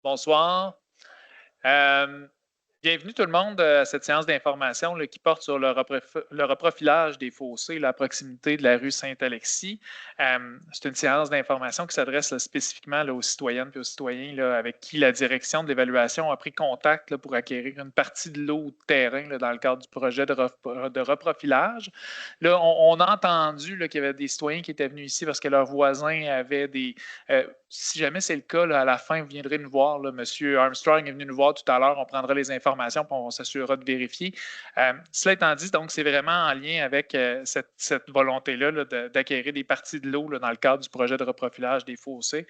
Bonsoir. Euh, Bienvenue tout le monde à cette séance d'information là, qui porte sur le reprofilage des fossés là, à proximité de la rue Saint-Alexis. C'est une séance d'information qui s'adresse là, spécifiquement là, aux citoyennes et aux citoyens là, avec qui la direction de l'évaluation a pris contact là, pour acquérir une partie de l'eau de terrain là, dans le cadre du projet de reprofilage. Là, on a entendu là, qu'il y avait des citoyens qui étaient venus ici parce que leurs voisins avaient des... si jamais c'est le cas, là, à la fin, vous viendrez nous voir. Là, Monsieur Armstrong est venu nous voir tout à l'heure. On prendra les informations et on s'assurera de vérifier. Cela étant dit, donc, c'est vraiment en lien avec cette volonté-là là, d'acquérir des parties de l'eau dans le cadre du projet de reprofilage des fossés.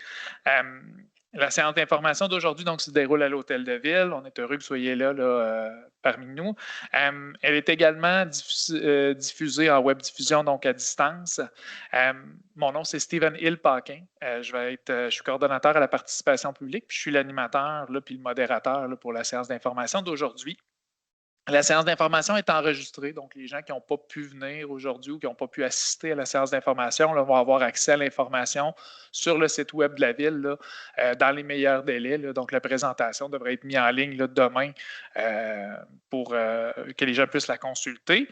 La séance d'information d'aujourd'hui donc, se déroule à l'Hôtel de Ville. On est heureux que vous soyez là, parmi nous. Elle est également diffusée en web diffusion, donc à distance. Mon nom, c'est Stephen Hill-Paquin. Je suis coordonnateur à la participation publique, puis je suis l'animateur, là, puis le modérateur là, pour la séance d'information d'aujourd'hui. La séance d'information est enregistrée, donc les gens qui n'ont pas pu venir aujourd'hui ou qui n'ont pas pu assister à la séance d'information là, vont avoir accès à l'information sur le site web de la Ville là, dans les meilleurs délais. Là. Donc, la présentation devrait être mise en ligne là, demain pour que les gens puissent la consulter.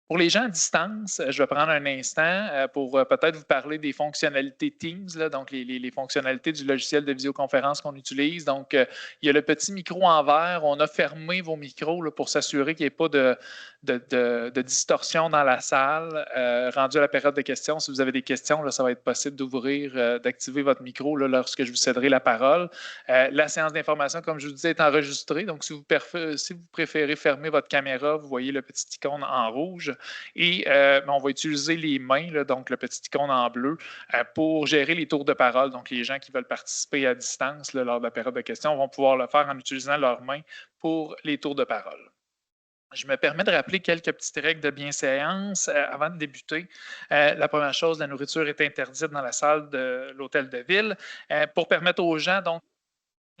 Pour les gens à distance, je vais prendre un instant pour peut-être vous parler des fonctionnalités Teams, là, donc les fonctionnalités du logiciel de visioconférence qu'on utilise. Donc, il y a le petit micro en verre. On a fermé vos micros là, pour s'assurer qu'il n'y ait pas de distorsion dans la salle. Rendu à la période de questions, si vous avez des questions, là, ça va être possible d'ouvrir, d'activer votre micro là, lorsque je vous céderai la parole. La séance d'information, comme je vous disais, est enregistrée. Donc, si vous préférez fermer votre caméra, vous voyez le petit icône en rouge. Et on va utiliser les mains, là, donc le petit icône en bleu, pour gérer les tours de parole. Donc, les gens qui veulent participer à distance là, lors de la période de questions vont pouvoir le faire en utilisant leurs mains pour les tours de parole. Je me permets de rappeler quelques petites règles de bienséance avant de débuter. La première chose, la nourriture est interdite dans la salle de l'hôtel de ville pour permettre aux gens, donc,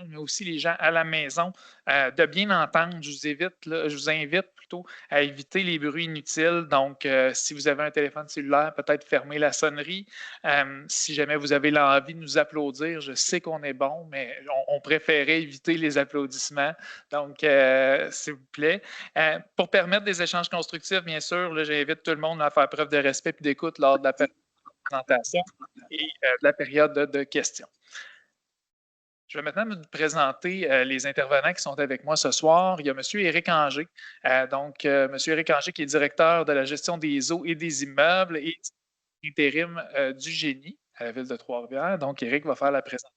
mais aussi les gens à la maison, de bien entendre. Je vous invite plutôt à éviter les bruits inutiles. Donc, si vous avez un téléphone cellulaire, peut-être fermer la sonnerie. Si jamais vous avez l'envie de nous applaudir, je sais qu'on est bon, mais on préférait éviter les applaudissements. Donc, s'il vous plaît. Pour permettre des échanges constructifs, bien sûr, là, j'invite tout le monde à faire preuve de respect et d'écoute lors de la présentation et de la période de questions. Je vais maintenant me présenter les intervenants qui sont avec moi ce soir. Il y a M. Éric Anger. M. Éric Anger qui est directeur de la gestion des eaux et des immeubles et intérim du génie à la ville de Trois-Rivières. Donc, Éric va faire la présentation.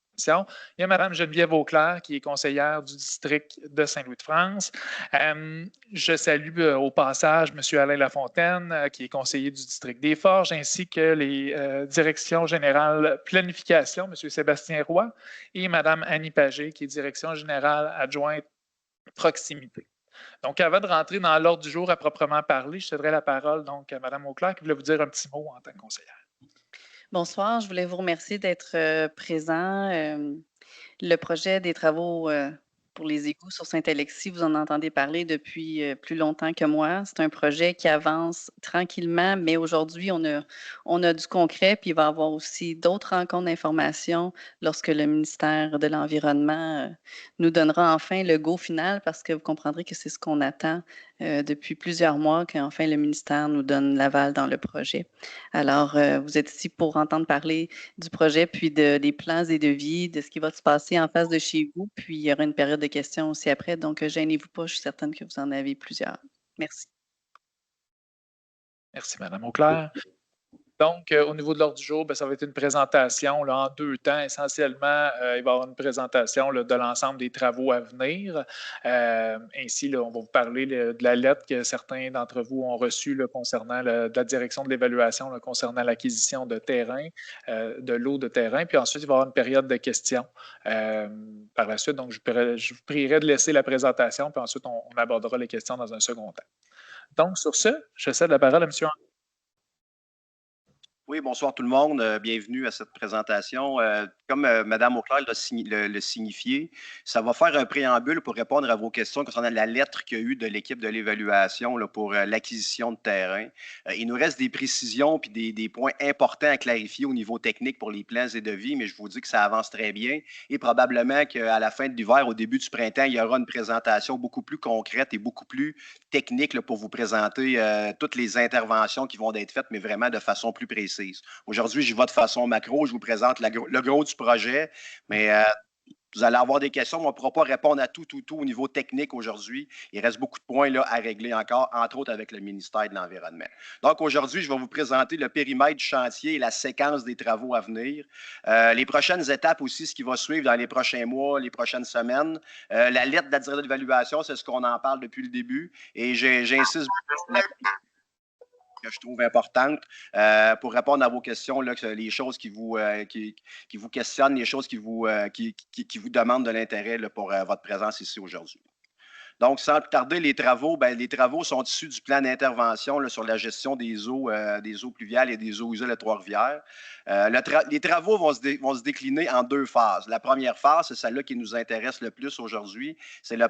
Il y a Mme Geneviève Auclair, qui est conseillère du district de Saint-Louis-de-France. Je salue au passage M. Alain Lafontaine, qui est conseiller du district des Forges, ainsi que les directions générales planification, M. Sébastien Roy, et Mme Annie Pagé, qui est direction générale adjointe proximité. Donc, avant de rentrer dans l'ordre du jour à proprement parler, je céderai la parole donc, à Mme Auclair, qui voulait vous dire un petit mot en tant que conseillère. Bonsoir, je voulais vous remercier d'être présent. Le projet des travaux pour les égouts sur Saint-Alexis, vous en entendez parler depuis plus longtemps que moi. C'est un projet qui avance tranquillement, mais aujourd'hui, on a du concret, puis il va y avoir aussi d'autres rencontres d'information lorsque le ministère de l'Environnement nous donnera enfin le go final, parce que vous comprendrez que c'est ce qu'on attend depuis plusieurs mois, qu'enfin le ministère nous donne l'aval dans le projet. Alors, vous êtes ici pour entendre parler du projet, puis des plans et devis, de ce qui va se passer en face de chez vous. Puis, il y aura une période de questions aussi après. Donc, gênez-vous pas, je suis certaine que vous en avez plusieurs. Merci. Merci, Mme Auclair. Donc, au niveau de l'ordre du jour, ça va être une présentation là, en deux temps. Essentiellement, il va y avoir une présentation là, de l'ensemble des travaux à venir. Ainsi, là, on va vous parler de la lettre que certains d'entre vous ont reçue là, concernant de la direction de l'évaluation concernant l'acquisition de terrain, de l'eau de terrain. Puis ensuite, il va y avoir une période de questions par la suite. Donc, je vous prierai de laisser la présentation, puis ensuite, on abordera les questions dans un second temps. Donc, sur ce, je cède la parole à M. Oui, bonsoir tout le monde. Bienvenue à cette présentation. Comme Mme Auclair le signifié, ça va faire un préambule pour répondre à vos questions concernant la lettre qu'il y a eu de l'équipe de l'évaluation là, pour l'acquisition de terrain. Il nous reste des précisions puis des points importants à clarifier au niveau technique pour les plans et devis, mais je vous dis que ça avance très bien et probablement qu'à la fin de l'hiver, au début du printemps, il y aura une présentation beaucoup plus concrète et beaucoup plus technique là, pour vous présenter toutes les interventions qui vont être faites, mais vraiment de façon plus précise. Aujourd'hui, j'y vais de façon macro. Je vous présente le gros du projet, mais vous allez avoir des questions, mais on ne pourra pas répondre à tout au niveau technique aujourd'hui. Il reste beaucoup de points là, à régler encore, entre autres avec le ministère de l'Environnement. Donc, aujourd'hui, je vais vous présenter le périmètre du chantier et la séquence des travaux à venir. Les prochaines étapes aussi, ce qui va suivre dans les prochains mois, les prochaines semaines. La lettre de la direction d'évaluation, c'est ce qu'on en parle depuis le début. Et j'insiste que je trouve importante pour répondre à vos questions, là, les choses qui vous questionnent, les choses qui vous demandent de l'intérêt pour votre présence ici aujourd'hui. Donc, sans plus tarder, les travaux sont issus du plan d'intervention sur la gestion des eaux pluviales et des eaux usées de Trois-Rivières. Les travaux vont se décliner en deux phases. La première phase, c'est celle-là qui nous intéresse le plus aujourd'hui. C'est une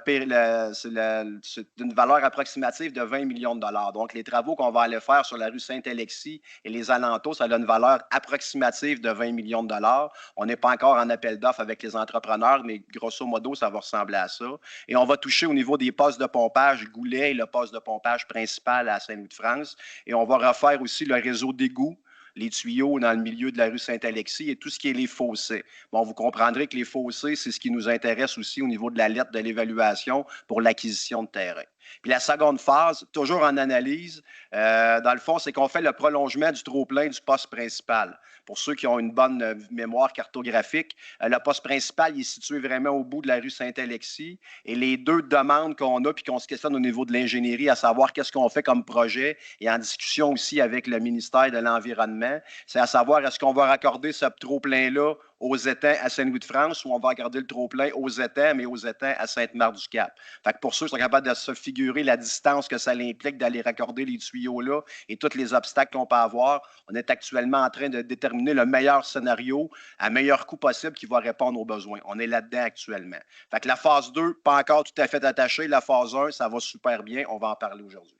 valeur approximative de 20 millions de dollars. Donc, les travaux qu'on va aller faire sur la rue Saint-Alexis et les alentours, ça a une valeur approximative de 20 millions de dollars. On n'est pas encore en appel d'offres avec les entrepreneurs, mais grosso modo, ça va ressembler à ça. Et on va toucher au niveau des postes de pompage Goulet et le poste de pompage principal à Saint-Louis-de-France. Et on va refaire aussi le réseau d'égouts, les tuyaux dans le milieu de la rue Saint-Alexis et tout ce qui est les fossés. Bon, vous comprendrez que les fossés, c'est ce qui nous intéresse aussi au niveau de la lettre de l'évaluation pour l'acquisition de terrain. Puis la seconde phase, toujours en analyse, dans le fond, c'est qu'on fait le prolongement du trop-plein du poste principal. Pour ceux qui ont une bonne mémoire cartographique, le poste principal il est situé vraiment au bout de la rue Saint-Alexis. Et les deux demandes qu'on a puis qu'on se questionne au niveau de l'ingénierie, à savoir qu'est-ce qu'on fait comme projet et en discussion aussi avec le ministère de l'Environnement, c'est à savoir est-ce qu'on va raccorder ce trop-plein-là aux étangs à Saint-Louis-de-France ou on va accorder le trop-plein aux étangs, mais aux étangs à Sainte-Marthe-du-Cap. Fait que pour ceux qui sont capables de se figurer la distance que ça implique d'aller raccorder les tuyaux-là et tous les obstacles qu'on peut avoir, on est actuellement en train de déterminer le meilleur scénario à meilleur coût possible qui va répondre aux besoins. On est là-dedans actuellement. Fait que la phase 2, pas encore tout à fait attachée. La phase 1, ça va super bien. On va en parler aujourd'hui.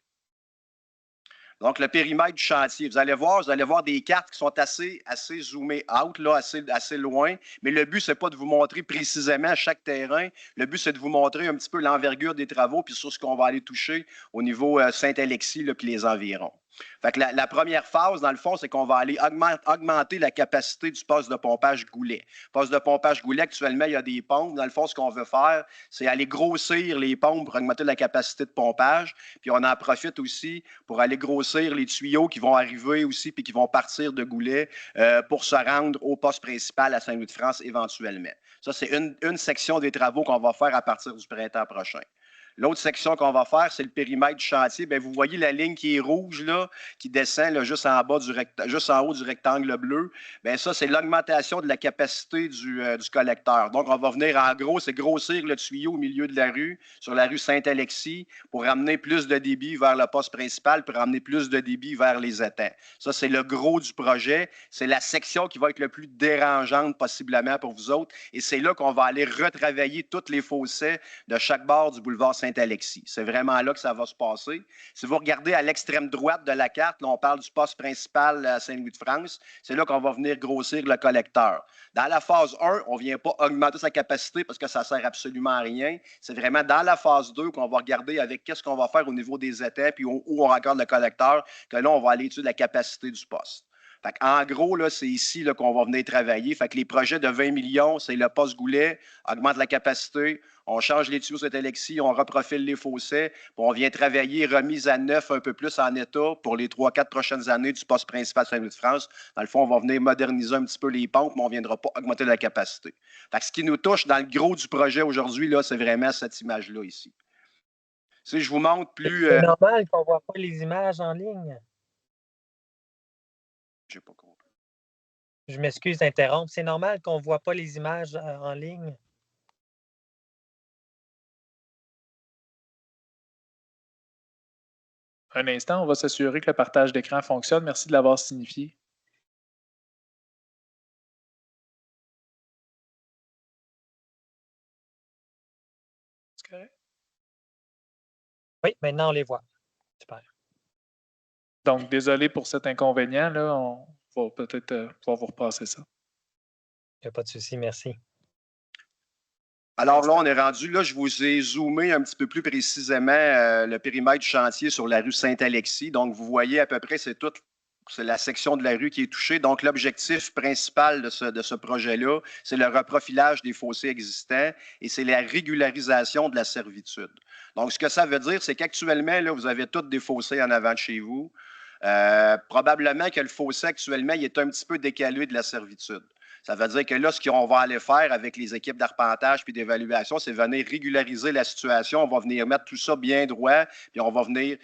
Donc, le périmètre du chantier, vous allez voir des cartes qui sont assez zoomées out, là, assez loin. Mais le but, ce n'est pas de vous montrer précisément chaque terrain. Le but, c'est de vous montrer un petit peu l'envergure des travaux puis sur ce qu'on va aller toucher au niveau Saint-Alexis puis les environs. Fait que la première phase, dans le fond, c'est qu'on va aller augmenter la capacité du poste de pompage Goulet. Poste de pompage Goulet, actuellement, il y a des pompes. Dans le fond, ce qu'on veut faire, c'est aller grossir les pompes pour augmenter la capacité de pompage. Puis on en profite aussi pour aller grossir les tuyaux qui vont arriver aussi puis qui vont partir de Goulet pour se rendre au poste principal à Saint-Louis-de-France éventuellement. Ça, c'est une section des travaux qu'on va faire à partir du printemps prochain. L'autre section qu'on va faire, c'est le périmètre du chantier. Bien, vous voyez la ligne qui est rouge, là, qui descend là, juste en haut du rectangle bleu. Bien, ça, c'est l'augmentation de la capacité du collecteur. Donc, on va venir, en gros, c'est grossir le tuyau au milieu de la rue, sur la rue Saint-Alexis, pour ramener plus de débit vers le poste principal, pour ramener plus de débit vers les étangs. Ça, c'est le gros du projet. C'est la section qui va être le plus dérangeante possiblement pour vous autres. Et c'est là qu'on va aller retravailler tous les fossés de chaque bord du boulevard Saint-Alexis. C'est vraiment là que ça va se passer. Si vous regardez à l'extrême droite de la carte, là, on parle du poste principal à Saint-Louis-de-France, c'est là qu'on va venir grossir le collecteur. Dans la phase 1, on ne vient pas augmenter sa capacité parce que ça ne sert absolument à rien. C'est vraiment dans la phase 2 qu'on va regarder avec qu'est-ce qu'on va faire au niveau des étangs puis où on raccorde le collecteur, que là, on va aller étudier la capacité du poste. Fait en gros, là, c'est ici là, qu'on va venir travailler. Fait que les projets de 20 millions, c'est le poste Goulet, augmente la capacité, on change les tuyaux sur Alexis, on reprofile les fossés, puis on vient travailler remise à neuf un peu plus en état pour les 3-4 prochaines années du poste principal Saint-Louis-de-France. Dans le fond, on va venir moderniser un petit peu les pompes, mais on ne viendra pas augmenter la capacité. Fait que ce qui nous touche dans le gros du projet aujourd'hui, là, c'est vraiment cette image-là ici. Si je vous montre plus. C'est normal qu'on ne voit pas les images en ligne. Je n'ai pas compris. Je m'excuse d'interrompre. C'est normal qu'on ne voit pas les images en ligne. Un instant, on va s'assurer que le partage d'écran fonctionne. Merci de l'avoir signifié. Correct. Oui, maintenant on les voit. Super. Donc, désolé pour cet inconvénient, là. On va peut-être pouvoir vous repasser ça. Il n'y a pas de souci, merci. Alors là, on est rendu, là, je vous ai zoomé un petit peu plus précisément le périmètre du chantier sur la rue Saint-Alexis. Donc, vous voyez à peu près, c'est la section de la rue qui est touchée. Donc, l'objectif principal de ce projet-là, c'est le reprofilage des fossés existants et c'est la régularisation de la servitude. Donc, ce que ça veut dire, c'est qu'actuellement, là, vous avez tous des fossés en avant de chez vous. Probablement que le fossé actuellement, il est un petit peu décalé de la servitude. Ça veut dire que là, ce qu'on va aller faire avec les équipes d'arpentage puis d'évaluation, c'est venir régulariser la situation. On va venir mettre tout ça bien droit, puis on va venir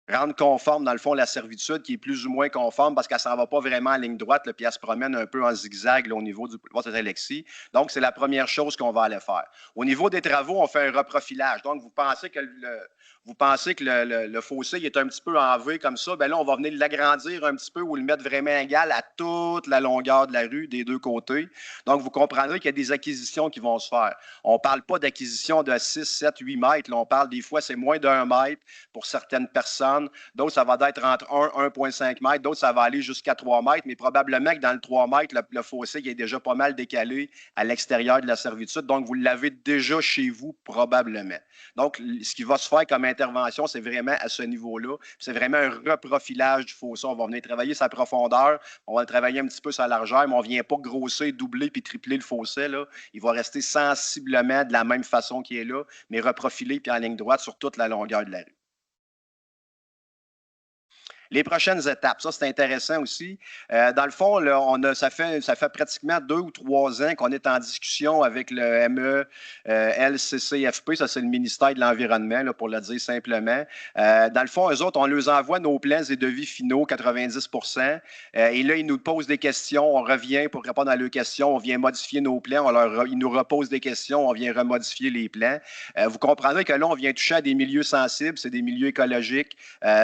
rendre conforme, dans le fond, la servitude qui est plus ou moins conforme parce qu'elle ne s'en va pas vraiment en ligne droite, là, puis elle se promène un peu en zigzag là, au niveau du boulevard Saint-Alexis. Donc, c'est la première chose qu'on va aller faire. Au niveau des travaux, on fait un reprofilage. Donc, vous pensez que le fossé est un petit peu en V comme ça, bien là, on va venir l'agrandir un petit peu ou le mettre vraiment égal à toute la longueur de la rue des deux côtés. Donc, vous comprendrez qu'il y a des acquisitions qui vont se faire. On ne parle pas d'acquisition de 6, 7, 8 mètres. Là, on parle des fois, c'est moins d'1 mètre pour certaines personnes. D'autres, ça va être entre 1 1,5 mètres. D'autres, ça va aller jusqu'à 3 mètres. Mais probablement que dans le 3 mètres, le fossé il est déjà pas mal décalé à l'extérieur de la servitude. Donc, vous l'avez déjà chez vous, probablement. Donc, ce qui va se faire comme intervention, c'est vraiment à ce niveau-là. C'est vraiment un reprofilage du fossé. On va venir travailler sa profondeur. On va travailler un petit peu sa largeur, mais on ne vient pas grossir, doubler puis tripler le fossé. Là. Il va rester sensiblement de la même façon qu'il est là, mais reprofilé puis en ligne droite sur toute la longueur de la rue. Les prochaines étapes, ça c'est intéressant aussi. Dans le fond, là, ça fait pratiquement 2 ou 3 ans qu'on est en discussion avec le MELCCFP, ça c'est le ministère de l'Environnement, là, pour le dire simplement. Dans le fond, eux autres, on leur envoie nos plans et devis finaux, 90 et là, ils nous posent des questions, on revient pour répondre à leurs questions, on vient modifier nos plans, ils nous reposent des questions, on vient remodifier les plans. Vous comprendrez que là, on vient toucher à des milieux sensibles, c'est des milieux écologiques,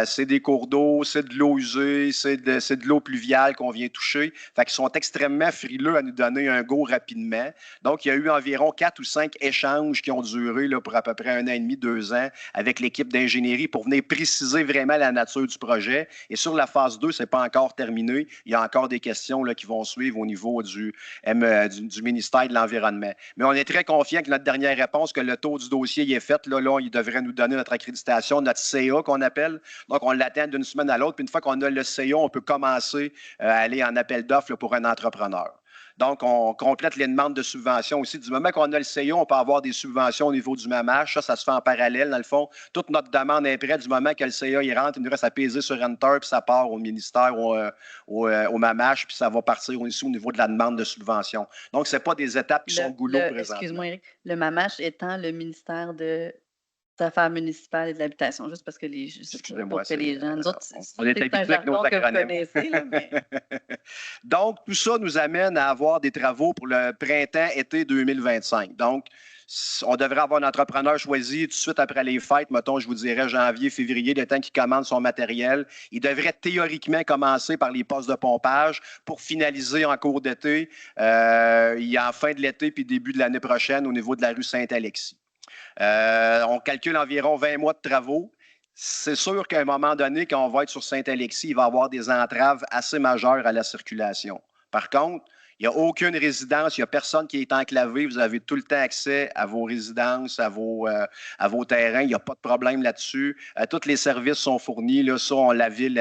c'est des cours d'eau, c'est de l'eau usée, c'est de l'eau pluviale qu'on vient toucher. Fait qu'ils sont extrêmement frileux à nous donner un go rapidement. Donc, il y a eu environ 4 ou 5 échanges qui ont duré là, pour à peu près 1 an et demi, 2 ans avec l'équipe d'ingénierie pour venir préciser vraiment la nature du projet. Et sur la phase 2, ce n'est pas encore terminé. Il y a encore des questions là, qui vont suivre au niveau du ministère de l'Environnement. Mais on est très confiant que notre dernière réponse, que le tour du dossier est fait, là, il devrait nous donner notre accréditation, notre CA qu'on appelle. Donc, on l'attend d'une semaine à l'autre. Puis une fois qu'on a le CA, on peut commencer à aller en appel d'offres pour un entrepreneur. Donc, on complète les demandes de subventions aussi. Du moment qu'on a le CA, on peut avoir des subventions au niveau du MAMACH. Ça se fait en parallèle. Dans le fond, toute notre demande est prête. Du moment que le CA il rentre, il nous reste à peser sur Enter, puis ça part au ministère, au MAMACH, puis ça va partir aussi au niveau de la demande de subvention. Donc, ce n'est pas des étapes qui sont goulot présentement. Excuse-moi, Éric. Le MAMACH étant le ministère des Affaires municipales et de l'habitation, juste parce que les gens, nous autres, on est habitués avec nos acronymes. Donc, tout ça nous amène à avoir des travaux pour le printemps-été 2025. Donc, on devrait avoir un entrepreneur choisi tout de suite après les fêtes, mettons, je vous dirais janvier, février, le temps qu'il commande son matériel. Il devrait théoriquement commencer par les postes de pompage pour finaliser en cours d'été, en fin de l'été puis début de l'année prochaine au niveau de la rue Saint-Alexis. On calcule environ 20 mois de travaux. C'est sûr qu'à un moment donné, quand on va être sur Saint-Alexis, il va y avoir des entraves assez majeures à la circulation. Par contre, il n'y a aucune résidence, il n'y a personne qui est enclavé. Vous avez tout le temps accès à vos résidences, à vos terrains. Il n'y a pas de problème là-dessus. Tous les services sont fournis. Là, ça, la ville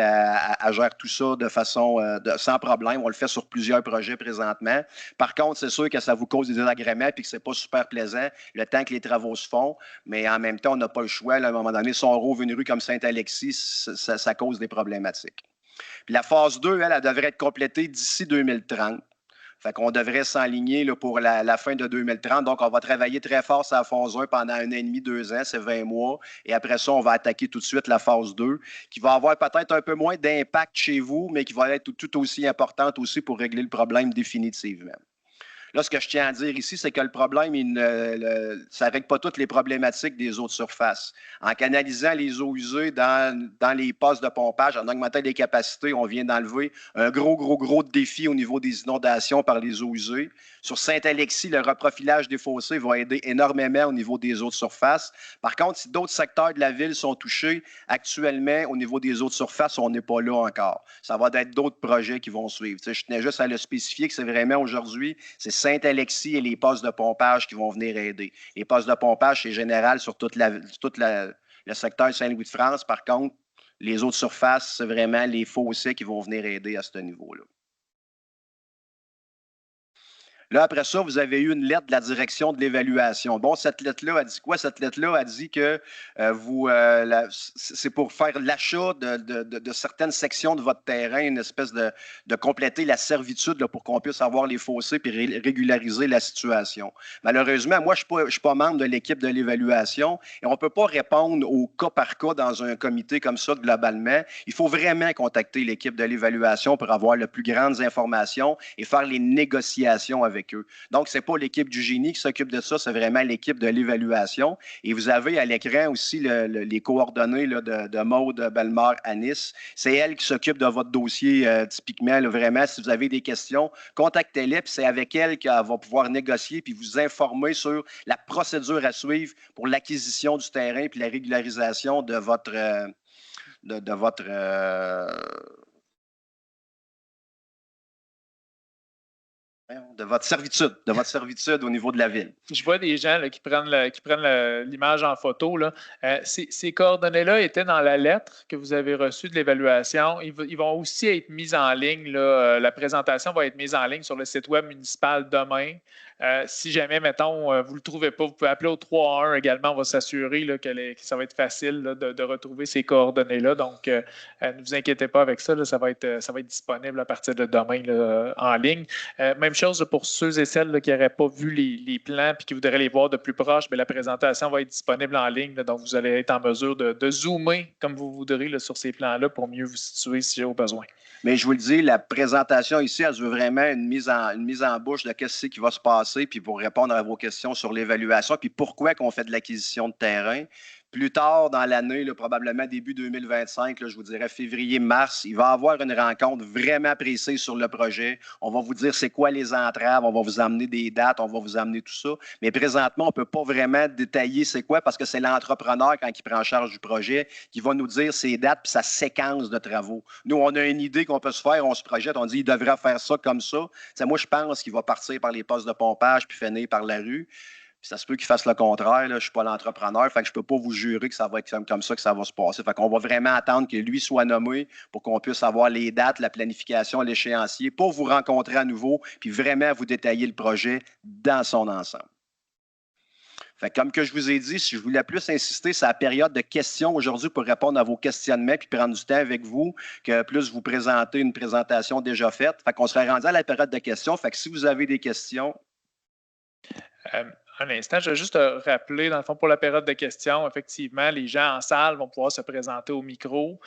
gère tout ça de façon sans problème. On le fait sur plusieurs projets présentement. Par contre, c'est sûr que ça vous cause des désagréments et que ce n'est pas super plaisant le temps que les travaux se font. Mais en même temps, on n'a pas le choix. Là, à un moment donné, si on rouvre une rue comme Saint-Alexis, ça cause des problématiques. Puis la phase 2, elle devrait être complétée d'ici 2030. Fait qu'on devrait s'enligner là, pour la fin de 2030. Donc, on va travailler très fort sur la phase 1 pendant 1 an et demi, 2 ans, c'est 20 mois. Et après ça, on va attaquer tout de suite la phase 2, qui va avoir peut-être un peu moins d'impact chez vous, mais qui va être tout aussi importante aussi pour régler le problème définitivement. Là, ce que je tiens à dire ici, c'est que le problème, ça ne règle pas toutes les problématiques des eaux de surface. En canalisant les eaux usées dans les postes de pompage, en augmentant les capacités, on vient d'enlever un gros défi au niveau des inondations par les eaux usées. Sur Saint-Alexis, le reprofilage des fossés va aider énormément au niveau des eaux de surface. Par contre, si d'autres secteurs de la ville sont touchés, actuellement, au niveau des eaux de surface, on n'est pas là encore. Ça va être d'autres projets qui vont suivre. Tu sais, je tenais juste à le spécifier que c'est vraiment aujourd'hui, c'est Saint-Alexis et les postes de pompage qui vont venir aider. Les postes de pompage, c'est général sur tout le secteur de Saint-Louis-de-France. Par contre, les eaux de surface, c'est vraiment les fossés qui vont venir aider à ce niveau-là. Là, après ça, vous avez eu une lettre de la direction de l'évaluation. Bon, cette lettre-là a dit quoi? Cette lettre-là a dit que c'est pour faire l'achat de certaines sections de votre terrain, une espèce de compléter la servitude là, pour qu'on puisse avoir les fossés et régulariser la situation. Malheureusement, moi, je ne suis pas membre de l'équipe de l'évaluation et on ne peut pas répondre au cas par cas dans un comité comme ça globalement. Il faut vraiment contacter l'équipe de l'évaluation pour avoir les plus grandes informations et faire les négociations avec eux. Donc, ce n'est pas l'équipe du génie qui s'occupe de ça, c'est vraiment l'équipe de l'évaluation. Et vous avez à l'écran aussi les coordonnées là, de Maude Bellemare-Anis. C'est elle qui s'occupe de votre dossier typiquement. Là, vraiment, si vous avez des questions, contactez-les, puis c'est avec elle qu'elle va pouvoir négocier puis vous informer sur la procédure à suivre pour l'acquisition du terrain puis la régularisation de votre servitude au niveau de la ville. Je vois des gens là, qui prennent l'image en photo. Là. Ces coordonnées-là étaient dans la lettre que vous avez reçue de l'évaluation. Ils vont aussi être mis en ligne. Là, la présentation va être mise en ligne sur le site web municipal demain. Si jamais, mettons, vous ne le trouvez pas, vous pouvez appeler au 3-1 également. On va s'assurer là, que ça va être facile là, de retrouver ces coordonnées-là. Donc, ne vous inquiétez pas avec ça. Là, ça va être disponible à partir de demain là, en ligne. Même chose là, pour ceux et celles là, qui n'auraient pas vu les plans et qui voudraient les voir de plus proche. Bien, la présentation va être disponible en ligne. Là, donc, vous allez être en mesure de zoomer comme vous voudrez là, sur ces plans-là pour mieux vous situer si au besoin. Mais je vous le dis, la présentation ici, elle veut vraiment une mise en bouche de ce qui va se passer, puis pour répondre à vos questions sur l'évaluation, puis pourquoi qu'on fait de l'acquisition de terrain. Plus tard dans l'année, probablement début 2025, là, je vous dirais février-mars, il va y avoir une rencontre vraiment précise sur le projet. On va vous dire c'est quoi les entraves, on va vous amener des dates, on va vous amener tout ça. Mais présentement, on ne peut pas vraiment détailler c'est quoi parce que c'est l'entrepreneur, quand il prend en charge du projet, qui va nous dire ses dates et sa séquence de travaux. Nous, on a une idée qu'on peut se faire, on se projette, on dit il devrait faire ça comme ça. T'sais, moi, je pense qu'il va partir par les postes de pompage puis finir par la rue. Puis ça se peut qu'il fasse le contraire. Là. Je ne suis pas l'entrepreneur. Fait que je ne peux pas vous jurer que ça va être comme ça que ça va se passer. Fait qu'on va vraiment attendre que lui soit nommé pour qu'on puisse avoir les dates, la planification, l'échéancier, pour vous rencontrer à nouveau, puis vraiment vous détailler le projet dans son ensemble. Fait que comme que je vous ai dit, si je voulais plus insister, c'est la période de questions aujourd'hui pour répondre à vos questionnements puis prendre du temps avec vous, que plus vous présenter une présentation déjà faite. Fait qu'on serait rendu à la période de questions. Fait que si vous avez des questions. Un instant, je vais juste te rappeler, dans le fond, pour la période de questions, effectivement, les gens en salle vont pouvoir se présenter au micro.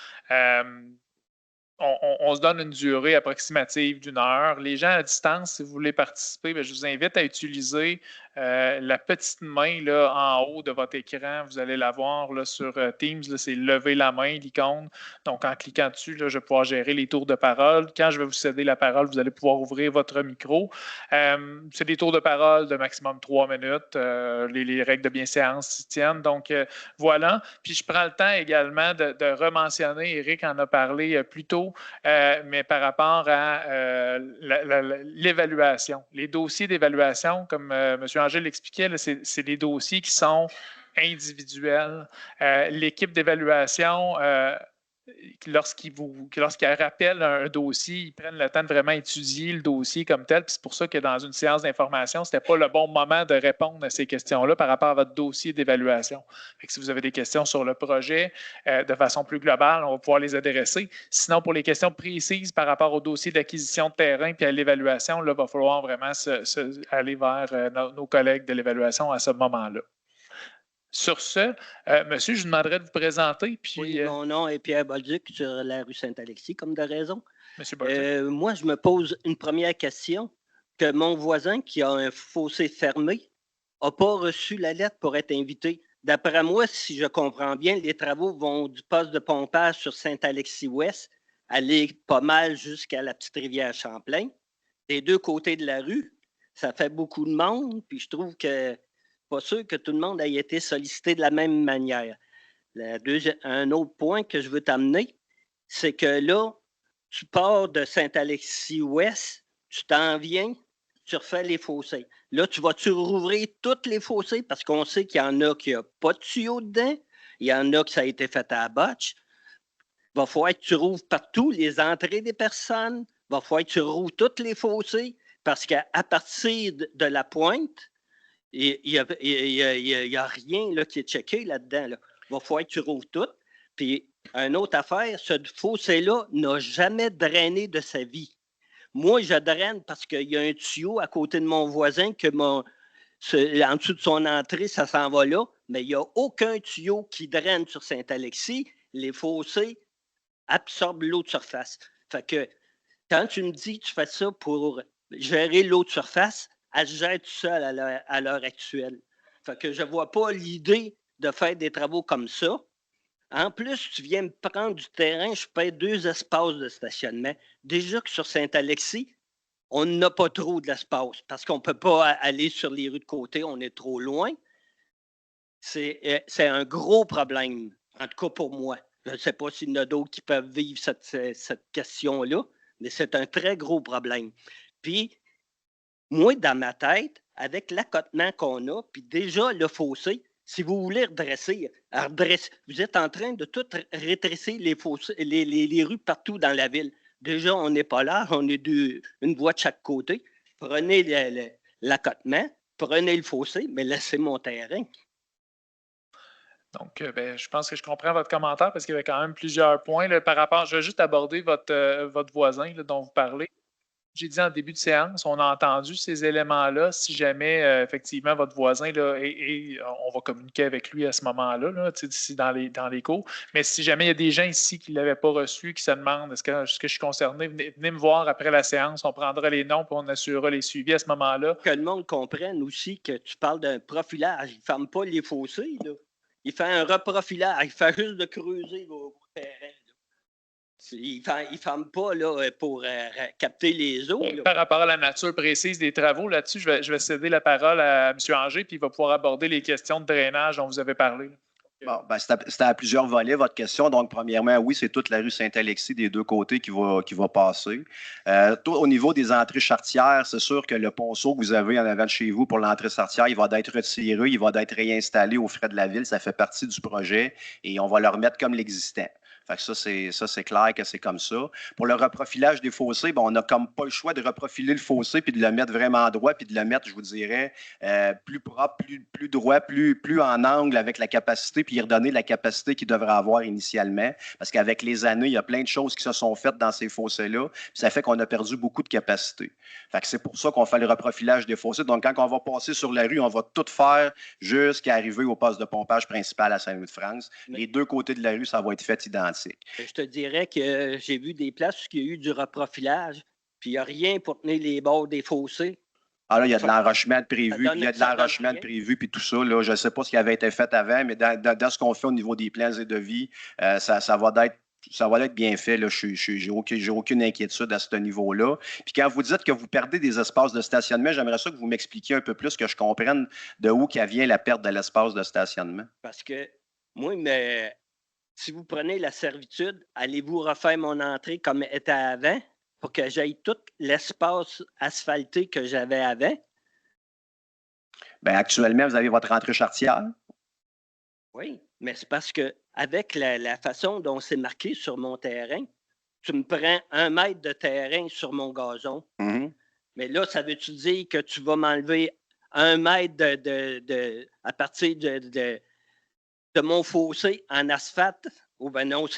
On se donne une durée approximative d'1 heure. Les gens à distance, si vous voulez participer, bien, je vous invite à utiliser la petite main là, en haut de votre écran. Vous allez la voir là, sur Teams, là, c'est lever la main, l'icône. Donc, en cliquant dessus, là, je vais pouvoir gérer les tours de parole. Quand je vais vous céder la parole, vous allez pouvoir ouvrir votre micro. C'est des tours de parole de maximum 3 minutes. Les règles de bienséance s'y tiennent. Donc, voilà. Puis, je prends le temps également de rementionner, Éric en a parlé plus tôt, mais par rapport à l'évaluation. Les dossiers d'évaluation, comme M. Angèle l'expliquait, c'est des dossiers qui sont individuels. L'équipe d'évaluation, lorsqu'ils rappellent un dossier, ils prennent le temps de vraiment étudier le dossier comme tel. Puis c'est pour ça que dans une séance d'information, ce n'était pas le bon moment de répondre à ces questions-là par rapport à votre dossier d'évaluation. Fait que si vous avez des questions sur le projet de façon plus globale, on va pouvoir les adresser. Sinon, pour les questions précises par rapport au dossier d'acquisition de terrain puis à l'évaluation, là, il va falloir vraiment aller vers nos collègues de l'évaluation à ce moment-là. Sur ce, monsieur, je vous demanderais de vous présenter. Puis, oui, mon nom est Pierre Bolduc sur la rue Saint-Alexis, comme de raison. Monsieur Bolduc. Moi, je me pose une première question. que mon voisin qui a un fossé fermé n'a pas reçu la lettre pour être invité. D'après moi, si je comprends bien, les travaux vont du poste de pompage sur Saint-Alexis-Ouest aller pas mal jusqu'à la petite rivière Champlain. Des deux côtés de la rue, ça fait beaucoup de monde, puis je trouve que pas sûr que tout le monde ait été sollicité de la même manière. Un autre point que je veux t'amener, c'est que là, tu pars de Saint-Alexis-Ouest, tu t'en viens, tu refais les fossés. Là, tu vas-tu rouvrir toutes les fossés parce qu'on sait qu'il y en a qui n'ont pas de tuyau dedans, il y en a que ça a été fait à la botche. Il va falloir que tu rouvres partout les entrées des personnes, il va falloir que tu rouvres toutes les fossés parce qu'à partir de la pointe, il n'y a rien là, qui est checké là-dedans. Là. Il va falloir que tu rouvres tout. Puis, une autre affaire, ce fossé-là n'a jamais drainé de sa vie. Moi, je draine parce qu'il y a un tuyau à côté de mon voisin que en dessous de son entrée, ça s'en va là, mais il n'y a aucun tuyau qui draine sur Saint-Alexis. Les fossés absorbent l'eau de surface. Fait que quand tu me dis que tu fais ça pour gérer l'eau de surface, elle se gère tout seul à l'heure actuelle. Fait que je ne vois pas l'idée de faire des travaux comme ça. En plus, tu viens me prendre du terrain, je paie 2 espaces de stationnement. Déjà que sur Saint-Alexis, on n'a pas trop de l'espace parce qu'on ne peut pas aller sur les rues de côté, on est trop loin. C'est un gros problème, en tout cas pour moi. Je ne sais pas s'il y en a d'autres qui peuvent vivre cette question-là, mais c'est un très gros problème. Puis, moi, dans ma tête, avec l'accotement qu'on a, puis déjà le fossé, si vous voulez redresser, vous êtes en train de tout rétrécir les, fossés, les rues partout dans la ville. Déjà, on n'est pas là, on est une voie de chaque côté. Prenez l'accotement, prenez le fossé, mais laissez mon terrain. Donc, je pense que je comprends votre commentaire parce qu'il y avait quand même plusieurs points là, par rapport. Je vais juste aborder votre voisin là, dont vous parlez. J'ai dit en début de séance, on a entendu ces éléments-là. Si jamais, effectivement, votre voisin, là, on va communiquer avec lui à ce moment-là, là, d'ici dans les cours. Mais si jamais il y a des gens ici qui ne l'avaient pas reçu, qui se demandent est-ce que je suis concerné, venez me voir après la séance. On prendra les noms et on assurera les suivis à ce moment-là. Que le monde comprenne aussi que tu parles d'un profilage. Il ne ferme pas les fossés. Là. Il fait un reprofilage. Il fait juste de creuser vos terrains. Il ne ferme pas là, pour capter les eaux. Là. Par rapport à la nature précise des travaux, là-dessus, je vais céder la parole à M. Anger, puis il va pouvoir aborder les questions de drainage dont vous avez parlé. Bon, ben, c'était à plusieurs volets, votre question. Donc, premièrement, oui, c'est toute la rue Saint-Alexis des deux côtés qui va passer. Au niveau des entrées charretières, c'est sûr que le ponceau que vous avez en avant de chez vous pour l'entrée charretière, il va être retiré, il va être réinstallé aux frais de la ville. Ça fait partie du projet et on va le remettre comme l'existant. Fait que ça, c'est clair que c'est comme ça. Pour le reprofilage des fossés, on n'a comme pas le choix de reprofiler le fossé puis de le mettre vraiment droit puis de le mettre, je vous dirais, plus propre, plus droit, plus en angle avec la capacité puis y redonner la capacité qu'il devrait avoir initialement. Parce qu'avec les années, il y a plein de choses qui se sont faites dans ces fossés-là. Ça fait qu'on a perdu beaucoup de capacité. Fait que c'est pour ça qu'on fait le reprofilage des fossés. Donc, quand on va passer sur la rue, on va tout faire jusqu'à arriver au poste de pompage principal à Saint-Louis-de-France. Les deux côtés de la rue, ça va être fait identique. Je te dirais que j'ai vu des places où il y a eu du reprofilage, puis il n'y a rien pour tenir les bords des fossés. Ah là, il y a de l'enrochement prévu, puis il y a de l'enrochement prévu, puis tout ça. Là, je ne sais pas ce qui avait été fait avant, mais dans ce qu'on fait au niveau des plans et devis, ça va être bien fait. Je n'ai aucune inquiétude à ce niveau-là. Puis quand vous dites que vous perdez des espaces de stationnement, j'aimerais ça que vous m'expliquiez un peu plus, que je comprenne de où vient la perte de l'espace de stationnement. Parce que moi, si vous prenez la servitude, allez-vous refaire mon entrée comme était avant pour que j'aille tout l'espace asphalté que j'avais avant? Bien, actuellement, vous avez votre entrée charretière. Oui, mais c'est parce que avec la façon dont c'est marqué sur mon terrain, tu me prends 1 mètre de terrain sur mon gazon. Mm-hmm. Mais là, ça veut-tu dire que tu vas m'enlever 1 mètre à partir de mon fossé en asphalte? Ou bien non,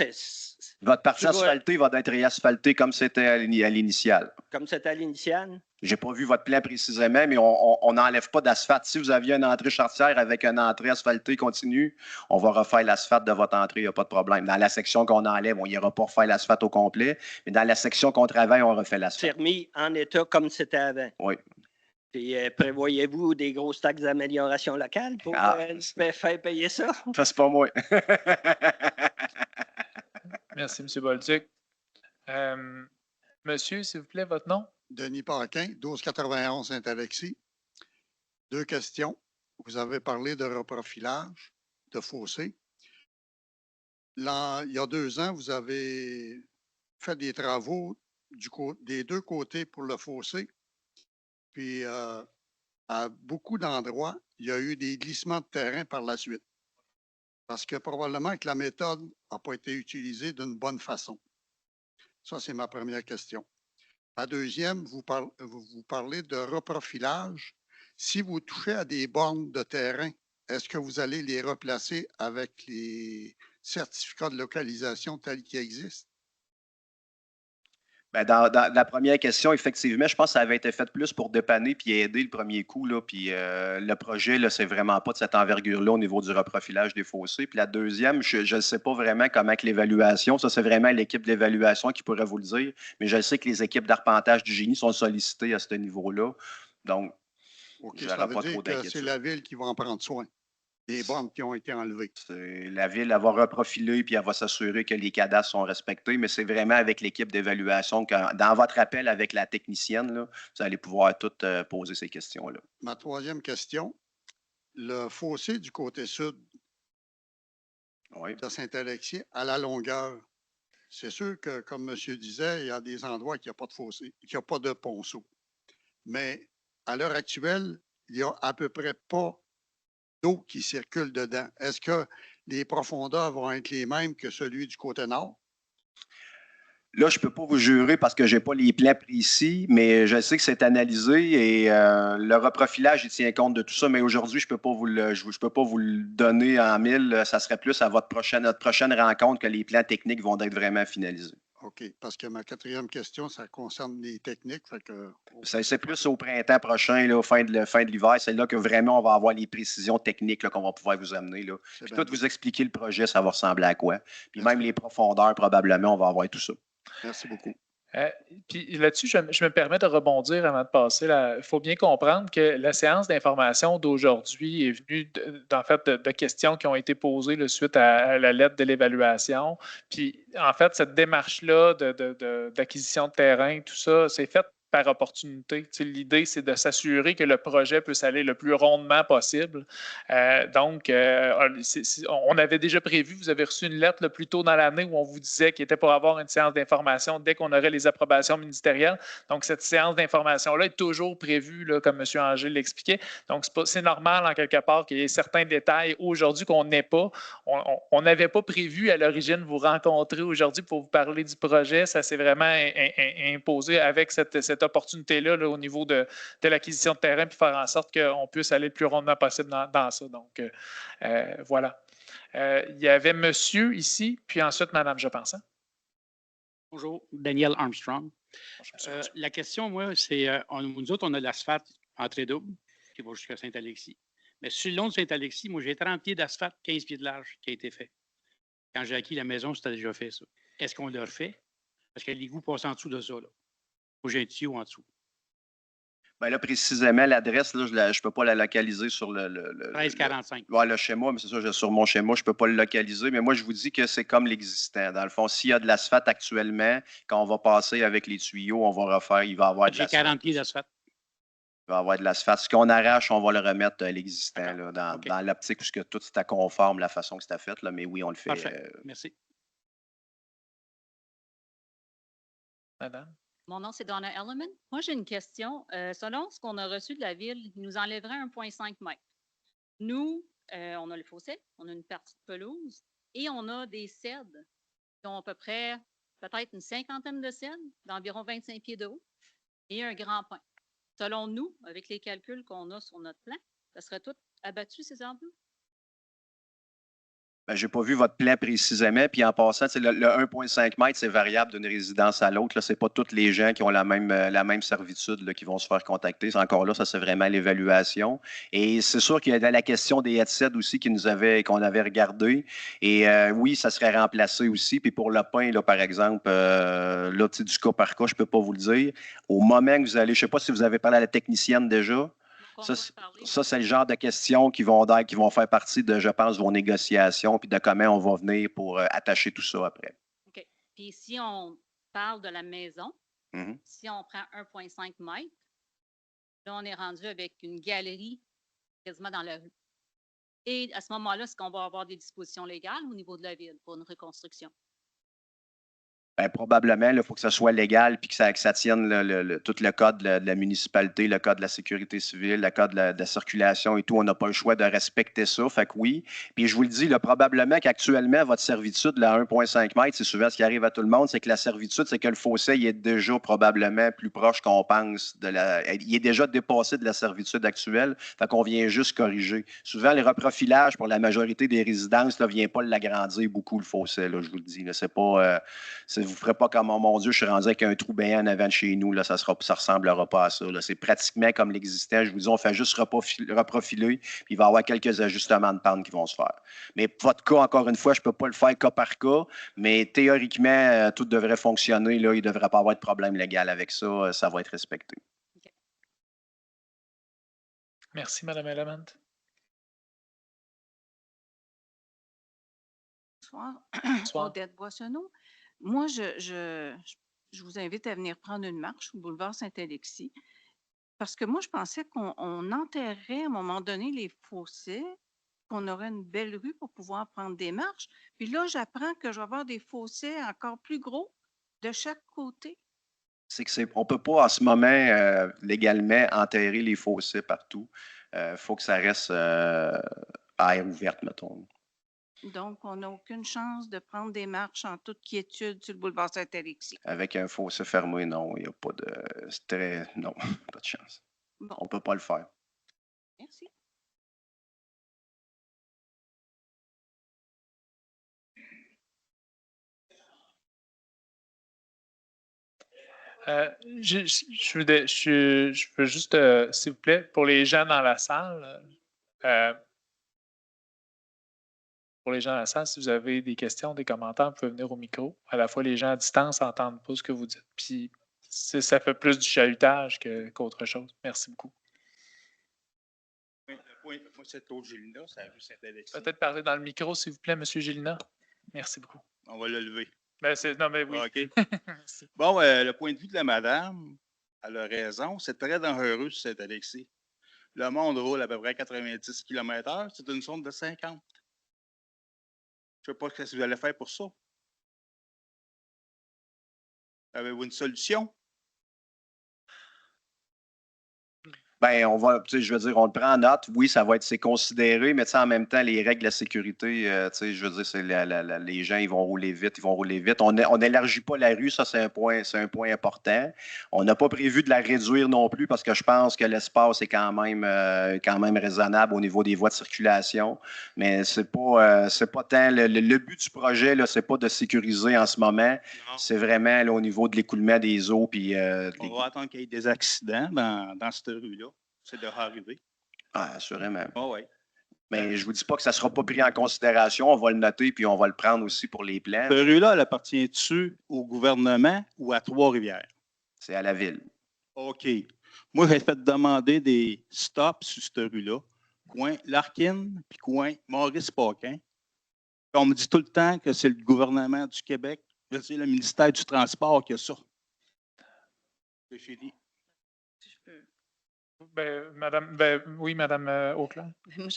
Votre partie Tu vas- asphaltée va être réasphaltée comme c'était à l'initiale. Comme c'était à l'initiale? Je n'ai pas vu votre plan précisément, mais on n'enlève pas d'asphalte. Si vous aviez une entrée charretière avec une entrée asphaltée continue, on va refaire l'asphalte de votre entrée, il n'y a pas de problème. Dans la section qu'on enlève, on n'ira pas refaire l'asphalte au complet, mais dans la section qu'on travaille, on refait C'est l'asphalte. remis en état comme c'était avant. Oui. Puis, prévoyez-vous des grosses taxes d'amélioration locale pour faire payer ça? Ça, c'est pas moi. Merci, M. Bolduc. Monsieur, s'il vous plaît, votre nom? Denis Paquin, 1291 Saint-Alexis. 2 questions. Vous avez parlé de reprofilage de fossés. Là, il y a 2 ans, vous avez fait des travaux des 2 côtés pour le fossé. Puis, à beaucoup d'endroits, il y a eu des glissements de terrain par la suite. Parce que probablement que la méthode n'a pas été utilisée d'une bonne façon. Ça, c'est ma première question. La deuxième, vous parlez de reprofilage. Si vous touchez à des bornes de terrain, est-ce que vous allez les replacer avec les certificats de localisation tels qu'ils existent? Ben, dans la première question, effectivement, je pense que ça avait été fait plus pour dépanner puis aider le premier coup. Là, puis le projet, ce n'est vraiment pas de cette envergure-là au niveau du reprofilage des fossés. Puis la deuxième, je ne sais pas vraiment comment que l'évaluation, ça c'est vraiment l'équipe d'évaluation qui pourrait vous le dire, mais je sais que les équipes d'arpentage du génie sont sollicitées à ce niveau-là. Donc, ça veut dire que c'est la ville qui va en prendre soin. Des bornes qui ont été enlevées. La ville, elle va reprofiler puis elle va s'assurer que les cadastres sont respectés, mais c'est vraiment avec l'équipe d'évaluation que dans votre appel avec la technicienne, là, vous allez pouvoir toutes poser ces questions-là. Ma troisième question, le fossé du côté sud de Saint-Alexis à la longueur, c'est sûr que, comme monsieur disait, il y a des endroits qui n'ont pas de fossé, qui n'ont pas de ponceau. Mais à l'heure actuelle, il n'y a à peu près pas d'eau qui circule dedans. Est-ce que les profondeurs vont être les mêmes que celui du côté nord? Là, je ne peux pas vous jurer parce que je n'ai pas les plans précis, mais je sais que c'est analysé et le reprofilage, il tient compte de tout ça. Mais aujourd'hui, je ne peux pas vous le donner en mille. Ça serait plus à notre prochaine rencontre que les plans techniques vont être vraiment finalisés. OK, parce que ma quatrième question, ça concerne les techniques. C'est plus au printemps prochain, là, fin de l'hiver. C'est là que vraiment on va avoir les précisions techniques qu'on va pouvoir vous amener. Là. Puis tout vous expliquer le projet, ça va ressembler à quoi. Puis même les profondeurs, probablement, on va avoir tout ça. Merci beaucoup. Puis là-dessus, je me permets de rebondir avant de passer. Il faut bien comprendre que la séance d'information d'aujourd'hui est venue de questions qui ont été posées suite à la lettre de l'évaluation. Puis en fait, cette démarche-là d'acquisition de terrain, tout ça, c'est fait par opportunité. L'idée, c'est de s'assurer que le projet puisse aller le plus rondement possible. Donc, on avait déjà prévu, vous avez reçu une lettre plus tôt dans l'année où on vous disait qu'il était pour avoir une séance d'information dès qu'on aurait les approbations ministérielles. Donc, cette séance d'information-là est toujours prévue, là, comme M. Anger l'expliquait. Donc, c'est normal, en quelque part, qu'il y ait certains détails aujourd'hui qu'on n'ait pas. On n'avait pas prévu à l'origine vous rencontrer aujourd'hui pour vous parler du projet. Ça s'est vraiment imposé avec cette opportunité-là là, au niveau de l'acquisition de terrain puis faire en sorte qu'on puisse aller le plus rondement possible dans ça. Donc, voilà. Il y avait monsieur ici, puis ensuite madame, je pense. Hein? Bonjour, Daniel Armstrong. Bonjour, la question, moi, c'est nous autres, on a l'asphalte entrée double qui va jusqu'à Saint-Alexis. Mais sur le long de Saint-Alexis, moi, j'ai 30 pieds d'asphalte, 15 pieds de large qui a été fait. Quand j'ai acquis la maison, c'était déjà fait, ça. Est-ce qu'on l'a refait? Parce que l'égout passe en dessous de ça, là. Ou j'ai un tuyau en dessous. Bien là, précisément, l'adresse, là, je ne peux pas la localiser sur le 1345. Le schéma, mais c'est ça, sur mon schéma, je ne peux pas le localiser. Mais moi, je vous dis que c'est comme l'existant. Dans le fond, s'il y a de l'asphalte actuellement, quand on va passer avec les tuyaux, on va refaire, il va y avoir de l'asphalte. J'ai 40 pieds d'asphalte. Il va y avoir de l'asphalte. Ce qu'on arrache, on va le remettre à l'existant, là, dans l'optique où tout est conforme la façon que c'est fait. Là, mais oui, on le fait. Parfait. Merci. Madame? Mon nom, c'est Donna Ellerman. Moi, j'ai une question. Selon ce qu'on a reçu de la Ville, il nous enlèverait 1,5 mètre. Nous, on a le fossé, on a une partie de pelouse et on a des cèdres qui ont à peu près, peut-être une cinquantaine de cèdres, d'environ 25 pieds de haut, et un grand pin. Selon nous, avec les calculs qu'on a sur notre plan, ça serait tout abattu, ces arbres-là? Je n'ai pas vu votre plan précisément. Puis en passant, le 1,5 m, c'est variable d'une résidence à l'autre. Ce n'est pas tous les gens qui ont la même servitude là, qui vont se faire contacter. C'est encore là, ça, c'est vraiment l'évaluation. Et c'est sûr qu'il y a la question des headsets aussi qu'on avait regardé. Et oui, ça serait remplacé aussi. Puis pour le pain, là, par exemple, là, du cas par cas, je ne peux pas vous le dire. Au moment que vous allez, je ne sais pas si vous avez parlé à la technicienne déjà. Ça, c'est le genre de questions qui vont faire partie de, je pense, vos négociations, puis de comment on va venir pour attacher tout ça après. OK. Puis si on parle de la maison, si on prend 1,5 m, là, on est rendu avec une galerie quasiment dans la rue. Et à ce moment-là, est-ce qu'on va avoir des dispositions légales au niveau de la ville pour une reconstruction? Probablement, il faut que ça soit légal puis que ça tienne tout le code de la municipalité, le code de la sécurité civile, le code de la circulation et tout. On n'a pas le choix de respecter ça. Fait que oui. Puis je vous le dis, là, probablement qu'actuellement, votre servitude, la 1,5 m, c'est souvent ce qui arrive à tout le monde, c'est que la servitude, c'est que le fossé, il est déjà probablement plus proche qu'on pense. Il est déjà dépassé de la servitude actuelle. Fait qu'on vient juste corriger. Souvent, le reprofilage pour la majorité des résidences ne vient pas l'agrandir beaucoup, le fossé, là, je vous le dis. C'est pas. Vous ne ferez pas comme, oh mon Dieu, je suis rendu avec un trou béant en avant de chez nous. Là, ça ne ressemblera pas à ça. C'est pratiquement comme l'existant. Je vous dis, on fait juste reprofiler, puis il va y avoir quelques ajustements de panne qui vont se faire. Mais votre cas, encore une fois, je ne peux pas le faire cas par cas, mais théoriquement, tout devrait fonctionner. Là, il ne devrait pas avoir de problème légal avec ça. Ça va être respecté. Okay. Merci, Mme Element. Bonsoir. Odette Boissonneau. Moi, je vous invite à venir prendre une marche au boulevard Saint-Alexis parce que moi, je pensais qu'on enterrait à un moment donné les fossés, qu'on aurait une belle rue pour pouvoir prendre des marches. Puis là, j'apprends que je vais avoir des fossés encore plus gros de chaque côté. On ne peut pas en ce moment légalement enterrer les fossés partout. Il faut que ça reste à air ouverte, mettons. Donc, on n'a aucune chance de prendre des marches en toute quiétude sur le boulevard Saint-Alexis. Avec un fossé fermé, non, il n'y a pas de. Non, pas de chance. Bon. On ne peut pas le faire. Merci. Je veux juste, s'il vous plaît, pour les gens dans la salle, si vous avez des questions, des commentaires, vous pouvez venir au micro. À la fois, les gens à distance n'entendent pas ce que vous dites. Puis, ça fait plus du chahutage qu'autre chose. Merci beaucoup. Moi, c'est Claude Gélina, c'est la rue Saint-Alexis. Peut-être parler dans le micro, s'il vous plaît, M. Gélina. Merci beaucoup. On va le lever. Non, mais oui. OK. Bon, le point de vue de la madame, elle a raison. C'est très dangereux sur Saint-Alexis. Le monde roule à peu près 90 km/h. C'est une zone de 50. Je ne sais pas ce que vous allez faire pour ça. Avez-vous une solution? On le prend en note. Oui, c'est considéré, mais en même temps, les règles de la sécurité, les gens, ils vont rouler vite. On n'élargit pas la rue, ça, c'est un point important. On n'a pas prévu de la réduire non plus parce que je pense que l'espace est quand même raisonnable au niveau des voies de circulation. Mais c'est pas tant. Le but du projet, là, c'est pas de sécuriser en ce moment. Non. C'est vraiment là, au niveau de l'écoulement des eaux. Puis, on va attendre qu'il y ait des accidents dans cette rue-là. C'est de arriver. Ah, assurément. Oh, oui. Mais je ne vous dis pas que ça ne sera pas pris en considération. On va le noter puis on va le prendre aussi pour les plans. Cette rue-là, elle appartient-tu au gouvernement ou à Trois-Rivières? C'est à la ville. OK. Moi, j'ai fait demander des stops sur cette rue-là. Coin Larkin puis coin Maurice-Paquin. On me dit tout le temps que c'est le gouvernement du Québec, c'est le ministère du Transport qui a ça. C'est chez dit. Oui, Madame Auckland. Moi,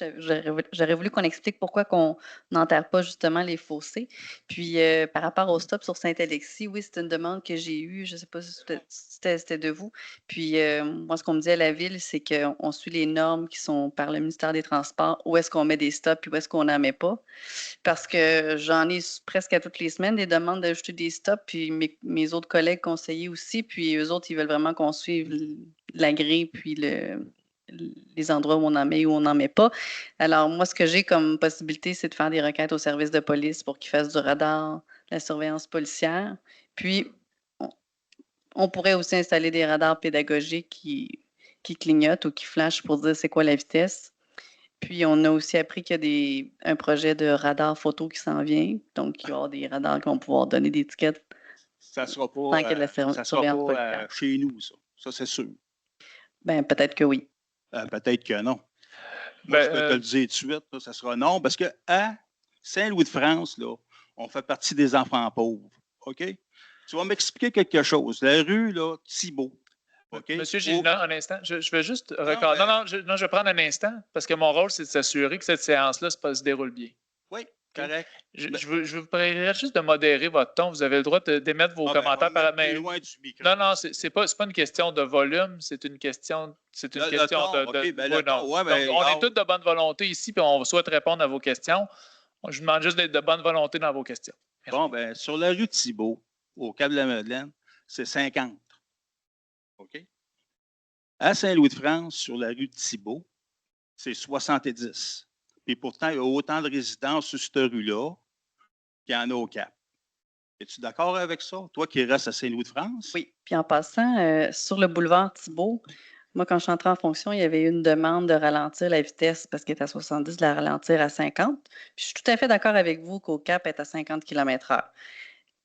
j'aurais voulu qu'on explique pourquoi on n'enterre pas justement les fossés. Puis, par rapport au stop sur Saint-Alexis, oui, c'est une demande que j'ai eue. Je ne sais pas si c'était de vous. Puis, moi, ce qu'on me dit à la ville, c'est qu'on suit les normes qui sont par le ministère des Transports. Où est-ce qu'on met des stops puis où est-ce qu'on n'en met pas? Parce que j'en ai presque à toutes les semaines des demandes d'ajouter des stops. Puis, mes autres collègues conseillers aussi. Puis, eux autres, ils veulent vraiment qu'on suive la grille puis les endroits où on en met ou on n'en met pas. Alors, moi, ce que j'ai comme possibilité, c'est de faire des requêtes au service de police pour qu'ils fassent du radar, de la surveillance policière. Puis, on pourrait aussi installer des radars pédagogiques qui clignotent ou qui flashent pour dire c'est quoi la vitesse. Puis, on a aussi appris qu'il y a un projet de radar photo qui s'en vient. Donc, il va y avoir des radars qui vont pouvoir donner des étiquettes Ça ne sera sans qu'il y ait de la ça sera surveillance pas policière. chez nous, ça. Ça, c'est sûr. Ben, peut-être que oui. Peut-être que non. Moi, je peux te le dire tout de suite, là, ça sera non, parce qu'à Saint-Louis-de-France, là, on fait partie des enfants pauvres. OK? Tu vas m'expliquer quelque chose. La rue, là, Thibault. OK? Monsieur Gélina, un instant. Je vais juste recorder. Non, je vais prendre un instant parce que mon rôle, c'est de s'assurer que cette séance-là se déroule bien. Oui, correct. Je vous prierai juste de modérer votre ton. Vous avez le droit d'émettre vos commentaires par la loin du micro. Non, c'est pas une question de volume, c'est une question de. On est tous de bonne volonté ici, puis on souhaite répondre à vos questions. Je vous demande juste d'être de bonne volonté dans vos questions. Merci. Bon, bien, sur la rue Thibault, au Cap-de-la-Madeleine, c'est 50. OK? À Saint-Louis-de-France, sur la rue Thibault, c'est 70. Puis pourtant, il y a autant de résidences sur cette rue-là qu'il y en a au Cap. Es-tu d'accord avec ça? Toi qui restes à Saint-Louis-de-France? Oui. Puis en passant, sur le boulevard Thibault, moi, quand je suis entrée en fonction, il y avait une demande de ralentir la vitesse parce qu'elle est à 70, de la ralentir à 50. Puis je suis tout à fait d'accord avec vous qu'au Cap est à 50 km/h.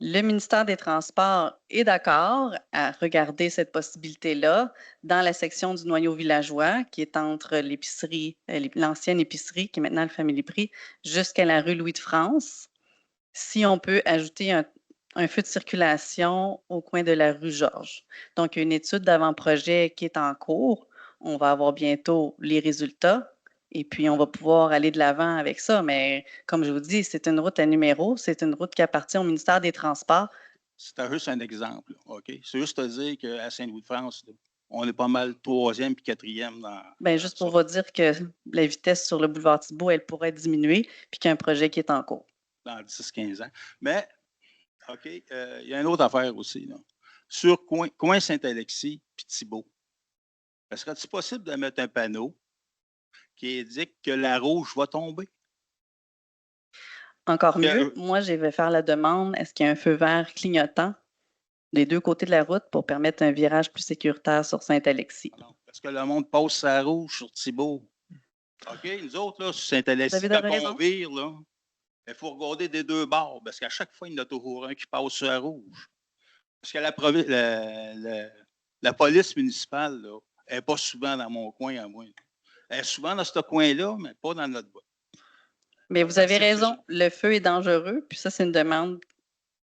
Le ministère des Transports est d'accord à regarder cette possibilité-là dans la section du noyau villageois qui est entre l'épicerie, l'ancienne épicerie qui est maintenant le Family Prix, jusqu'à la rue Louis-de-France. Si on peut ajouter un feu de circulation au coin de la rue Georges. Donc, une étude d'avant-projet qui est en cours. On va avoir bientôt les résultats. Et puis, on va pouvoir aller de l'avant avec ça. Mais comme je vous dis, c'est une route à numéro. C'est une route qui appartient au ministère des Transports. C'est juste un exemple. OK? C'est juste à dire qu'à Saint-Louis-de-France, on est pas mal 3e puis 4e dans. Bien, juste pour vous dire que la vitesse sur le boulevard Thibault, elle pourrait diminuer, puis qu'il y a un projet qui est en cours. Dans 10-15 ans. Mais, OK, il y a une autre affaire aussi. Là. Sur coin Saint-Alexis puis Thibault, serait-il possible de mettre un panneau qui indique que la rouge va tomber? Encore mieux, moi, je vais faire la demande. Est-ce qu'il y a un feu vert clignotant des deux côtés de la route pour permettre un virage plus sécuritaire sur Saint-Alexis? Non, parce que le monde passe sa rouge sur Thibault. OK, nous autres, là, sur Saint-Alexis, quand on vire, là, il faut regarder des deux bords, parce qu'à chaque fois, il y en a toujours un qui passe sur la rouge. Parce que la police municipale, là, elle n'est pas souvent dans mon coin à moi. Elle est souvent dans ce coin-là, mais pas dans notre boîte. Mais vous avez raison, le feu est dangereux, puis ça, c'est une demande,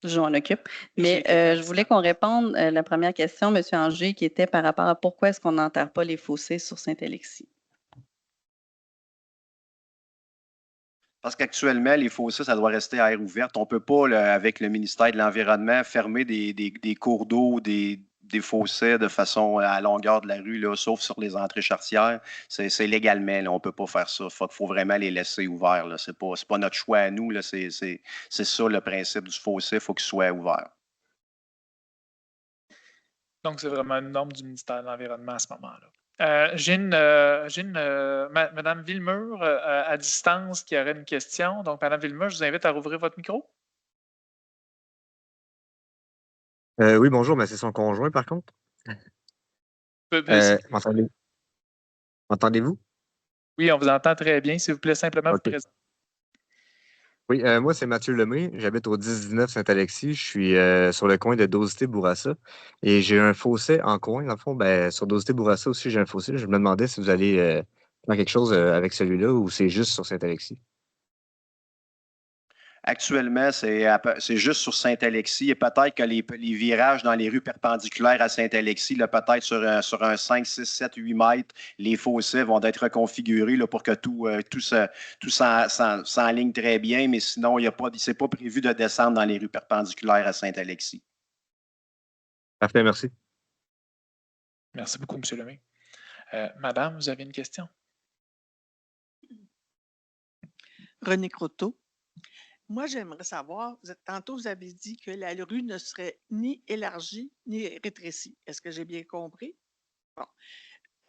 je m'en occupe. Mais je voulais qu'on réponde à la première question, M. Anger, qui était par rapport à pourquoi est-ce qu'on n'enterre pas les fossés sur Saint-Alexis. Parce qu'actuellement, les fossés, ça doit rester à air ouverte. On ne peut pas, là, avec le ministère de l'Environnement, fermer des cours d'eau, des fossés de façon à longueur de la rue, là, sauf sur les entrées charretières. C'est légalement, là, on ne peut pas faire ça. Il faut vraiment les laisser ouverts. Ce n'est pas notre choix à nous. C'est ça le principe du fossé. Il faut qu'il soit ouvert. Donc, c'est vraiment une norme du ministère de l'Environnement à ce moment-là. J'ai Mme Villemur à distance qui aurait une question. Donc, Mme Villemur, je vous invite à rouvrir votre micro. Oui, bonjour, mais c'est son conjoint, par contre. M'entendez-vous? Oui, on vous entend très bien. S'il vous plaît, simplement vous présenter. Oui, moi, c'est Mathieu Lemay. J'habite au 10-19 Saint-Alexis. Je suis sur le coin de Dosité-Bourassa. Et j'ai un fossé en coin. Dans le fond, sur Dosité-Bourassa aussi, j'ai un fossé. Je me demandais si vous allez faire quelque chose avec celui-là ou c'est juste sur Saint-Alexis. Actuellement, c'est juste sur Saint-Alexis et peut-être que les virages dans les rues perpendiculaires à Saint-Alexis, peut-être sur un 5, 6, 7, 8 mètres, les fossés vont être reconfigurés là, pour que tout s'enligne très bien, mais sinon, c'est pas prévu de descendre dans les rues perpendiculaires à Saint-Alexis. Parfait, merci. Merci beaucoup, M. Lemay. Madame, vous avez une question? René Croteau. Moi, j'aimerais savoir, tantôt, vous avez dit que la rue ne serait ni élargie ni rétrécie. Est-ce que j'ai bien compris? Bon.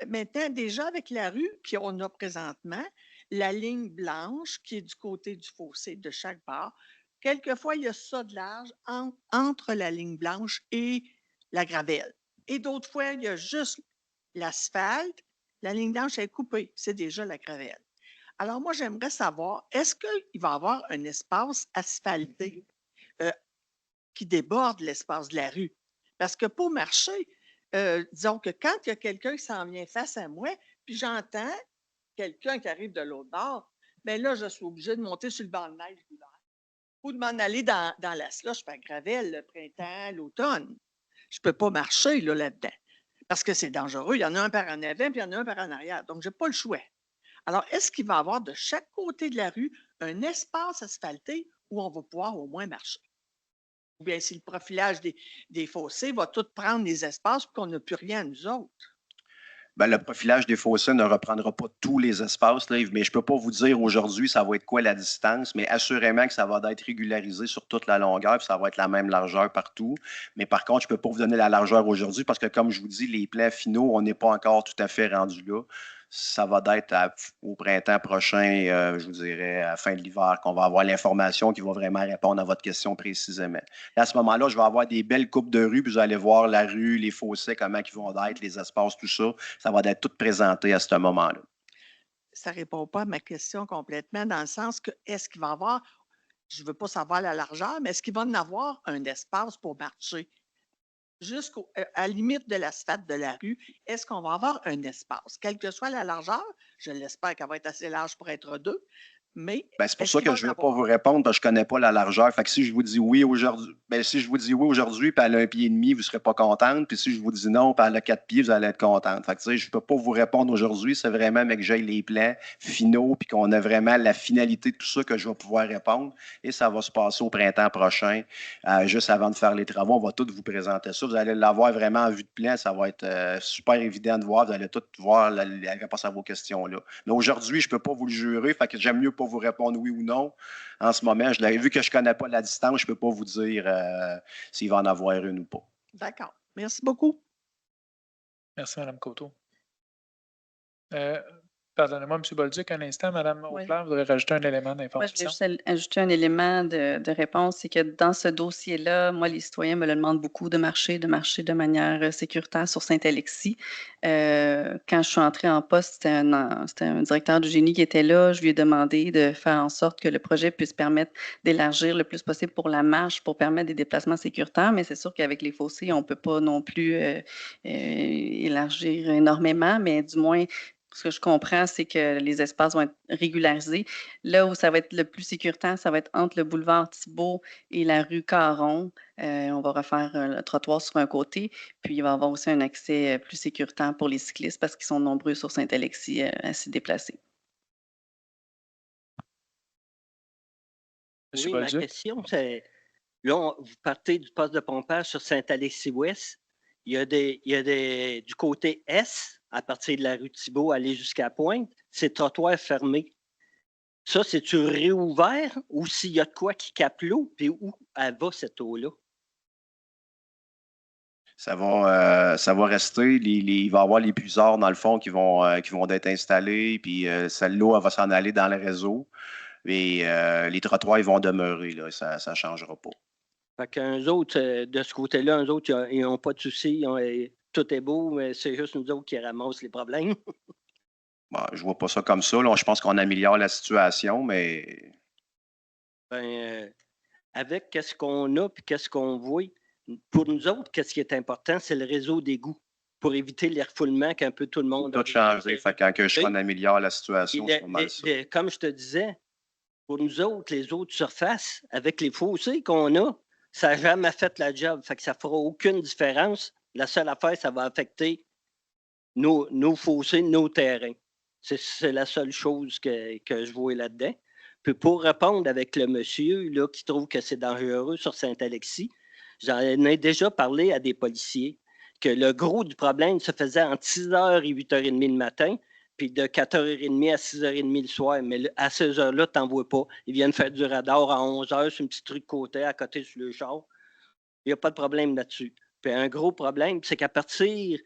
Maintenant, déjà avec la rue, puis on a présentement la ligne blanche qui est du côté du fossé de chaque part. Quelquefois, il y a ça de large entre la ligne blanche et la gravelle. Et d'autres fois, il y a juste l'asphalte, la ligne blanche est coupée, c'est déjà la gravelle. Alors moi, j'aimerais savoir, est-ce qu'il va y avoir un espace asphalté qui déborde l'espace de la rue? Parce que pour marcher, disons que quand il y a quelqu'un qui s'en vient face à moi, puis j'entends quelqu'un qui arrive de l'autre bord, bien là, je suis obligée de monter sur le banc de neige l'hiver ou de m'en aller dans la slush par gravelle le printemps, l'automne. Je ne peux pas marcher là-dedans parce que c'est dangereux. Il y en a un par en avant, puis il y en a un par en arrière. Donc, je n'ai pas le choix. Alors, est-ce qu'il va y avoir de chaque côté de la rue un espace asphalté où on va pouvoir au moins marcher? Ou bien si le profilage des fossés va tout prendre les espaces pour qu'on n'a plus rien à nous autres? Ben, le profilage des fossés ne reprendra pas tous les espaces, là, Yves, mais je ne peux pas vous dire aujourd'hui ça va être quoi la distance, mais assurément que ça va être régularisé sur toute la longueur, puis ça va être la même largeur partout. Mais par contre, je ne peux pas vous donner la largeur aujourd'hui parce que, comme je vous dis, les plans finaux, on n'est pas encore tout à fait rendu là. Ça va être au printemps prochain, je vous dirais, à la fin de l'hiver, qu'on va avoir l'information qui va vraiment répondre à votre question précisément. Et à ce moment-là, je vais avoir des belles coupes de rue, puis vous allez voir la rue, les fossés, comment ils vont être, les espaces, tout ça. Ça va être tout présenté à ce moment-là. Ça ne répond pas à ma question complètement, dans le sens que est-ce qu'il va y avoir, je ne veux pas savoir la largeur, mais est-ce qu'il va y avoir un espace pour marcher? Jusqu'à la limite de l'asphalte de la rue, est-ce qu'on va avoir un espace? Quelle que soit la largeur, je l'espère qu'elle va être assez large pour être deux, mais Ben, c'est pour ça que je ne vais pas vous répondre parce que je ne connais pas la largeur. Fait que si je vous dis oui aujourd'hui, puis elle a 1,5 pied, vous ne serez pas contente. Puis si je vous dis non, puis elle a 4 pieds, vous allez être contente. Fait que je ne peux pas vous répondre aujourd'hui. C'est vraiment, mais que j'aille les plans finaux, puis qu'on a vraiment la finalité de tout ça que je vais pouvoir répondre. Et ça va se passer au printemps prochain. Juste avant de faire les travaux, on va tout vous présenter ça. Vous allez l'avoir vraiment en vue de plan. Ça va être super évident de voir. Vous allez tout voir la réponse à vos questions-là. Mais aujourd'hui, je ne peux pas vous le jurer. Fait que j'aime mieux pas vous répondre oui ou non. En ce moment, vu que je ne connais pas la distance, je ne peux pas vous dire s'il va en avoir une ou pas. D'accord. Merci beaucoup. Merci, Mme Coteau. Pardonnez-moi, M. Bolduc, un instant. Mme Auclair voudrait rajouter un élément Moi, je d'information. voulais juste ajouter un élément de réponse, c'est que dans ce dossier-là, moi, les citoyens me le demandent beaucoup de marcher de manière sécuritaire sur Saint-Alexis. Quand je suis entrée en poste, c'était un directeur du génie qui était là. Je lui ai demandé de faire en sorte que le projet puisse permettre d'élargir le plus possible pour la marche, pour permettre des déplacements sécuritaires, mais c'est sûr qu'avec les fossés, on ne peut pas non plus élargir énormément, mais du moins, ce que je comprends, c'est que les espaces vont être régularisés. Là où ça va être le plus sécuritaire, ça va être entre le boulevard Thibault et la rue Caron. On va refaire le trottoir sur un côté, puis il va y avoir aussi un accès plus sécuritaire pour les cyclistes parce qu'ils sont nombreux sur Saint-Alexis à s'y déplacer. Oui, ma question, c'est, là, vous partez du poste de pompage sur Saint-Alexis-Ouest. Il y a du côté Est, à partir de la rue Thibault, aller jusqu'à Pointe, c'est trottoir fermé. Ça, c'est-tu réouvert ou s'il y a de quoi qui capte l'eau, puis où elle va, cette eau-là? Ça va rester. Il va y avoir les puisards, dans le fond, qui vont être installés, puis l'eau, elle va s'en aller dans le réseau. Et les trottoirs, ils vont demeurer, là, ça ne changera pas. Fait qu'un autres, de ce côté-là, eux autres, ils n'ont pas de soucis, tout est beau, mais c'est juste nous autres qui ramassent les problèmes. Bon, je ne vois pas ça comme ça. Là. Je pense qu'on améliore la situation, mais. Avec qu'est-ce qu'on a et qu'est-ce qu'on voit, pour nous autres, qu'est-ce qui est important, c'est le réseau d'égouts pour éviter les refoulements qu'un peu tout le monde a. Tout changé. Fait quand on améliore la situation, c'est pas mal ça. Comme je te disais, pour nous autres, les autres surfaces, avec les fossés qu'on a, ça n'a jamais fait la job. Fait que ça ne fera aucune différence. La seule affaire, ça va affecter nos fossés, nos terrains. C'est la seule chose que je vois là-dedans. Puis pour répondre avec le monsieur là, qui trouve que c'est dangereux sur Saint-Alexis, j'en ai déjà parlé à des policiers que le gros du problème se faisait entre 6h et 8h30 le matin, puis de 4h30 à 6h30 le soir. Mais à ces heures-là, tu n'en vois pas. Ils viennent faire du radar à 11h sur une petite rue de côté, à côté sur le char. Il n'y a pas de problème là-dessus. Puis un gros problème, c'est qu'à partir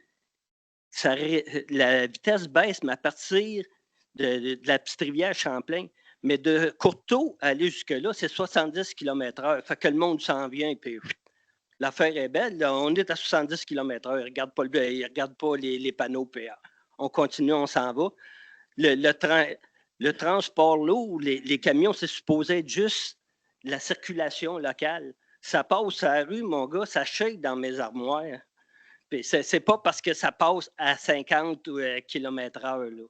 la vitesse baisse, mais à partir de la petite rivière Champlain. Mais de Courteau à aller jusque-là, c'est 70 km/h. Fait que le monde s'en vient, puis l'affaire est belle. Là, on est à 70 km/h. Ils ne regardent pas les panneaux, puis on continue, on s'en va. Le transport lourd, les camions, c'est supposé être juste la circulation locale. Ça passe à la rue, mon gars, ça shake dans mes armoires. Puis c'est pas parce que ça passe à 50 km/h. Là.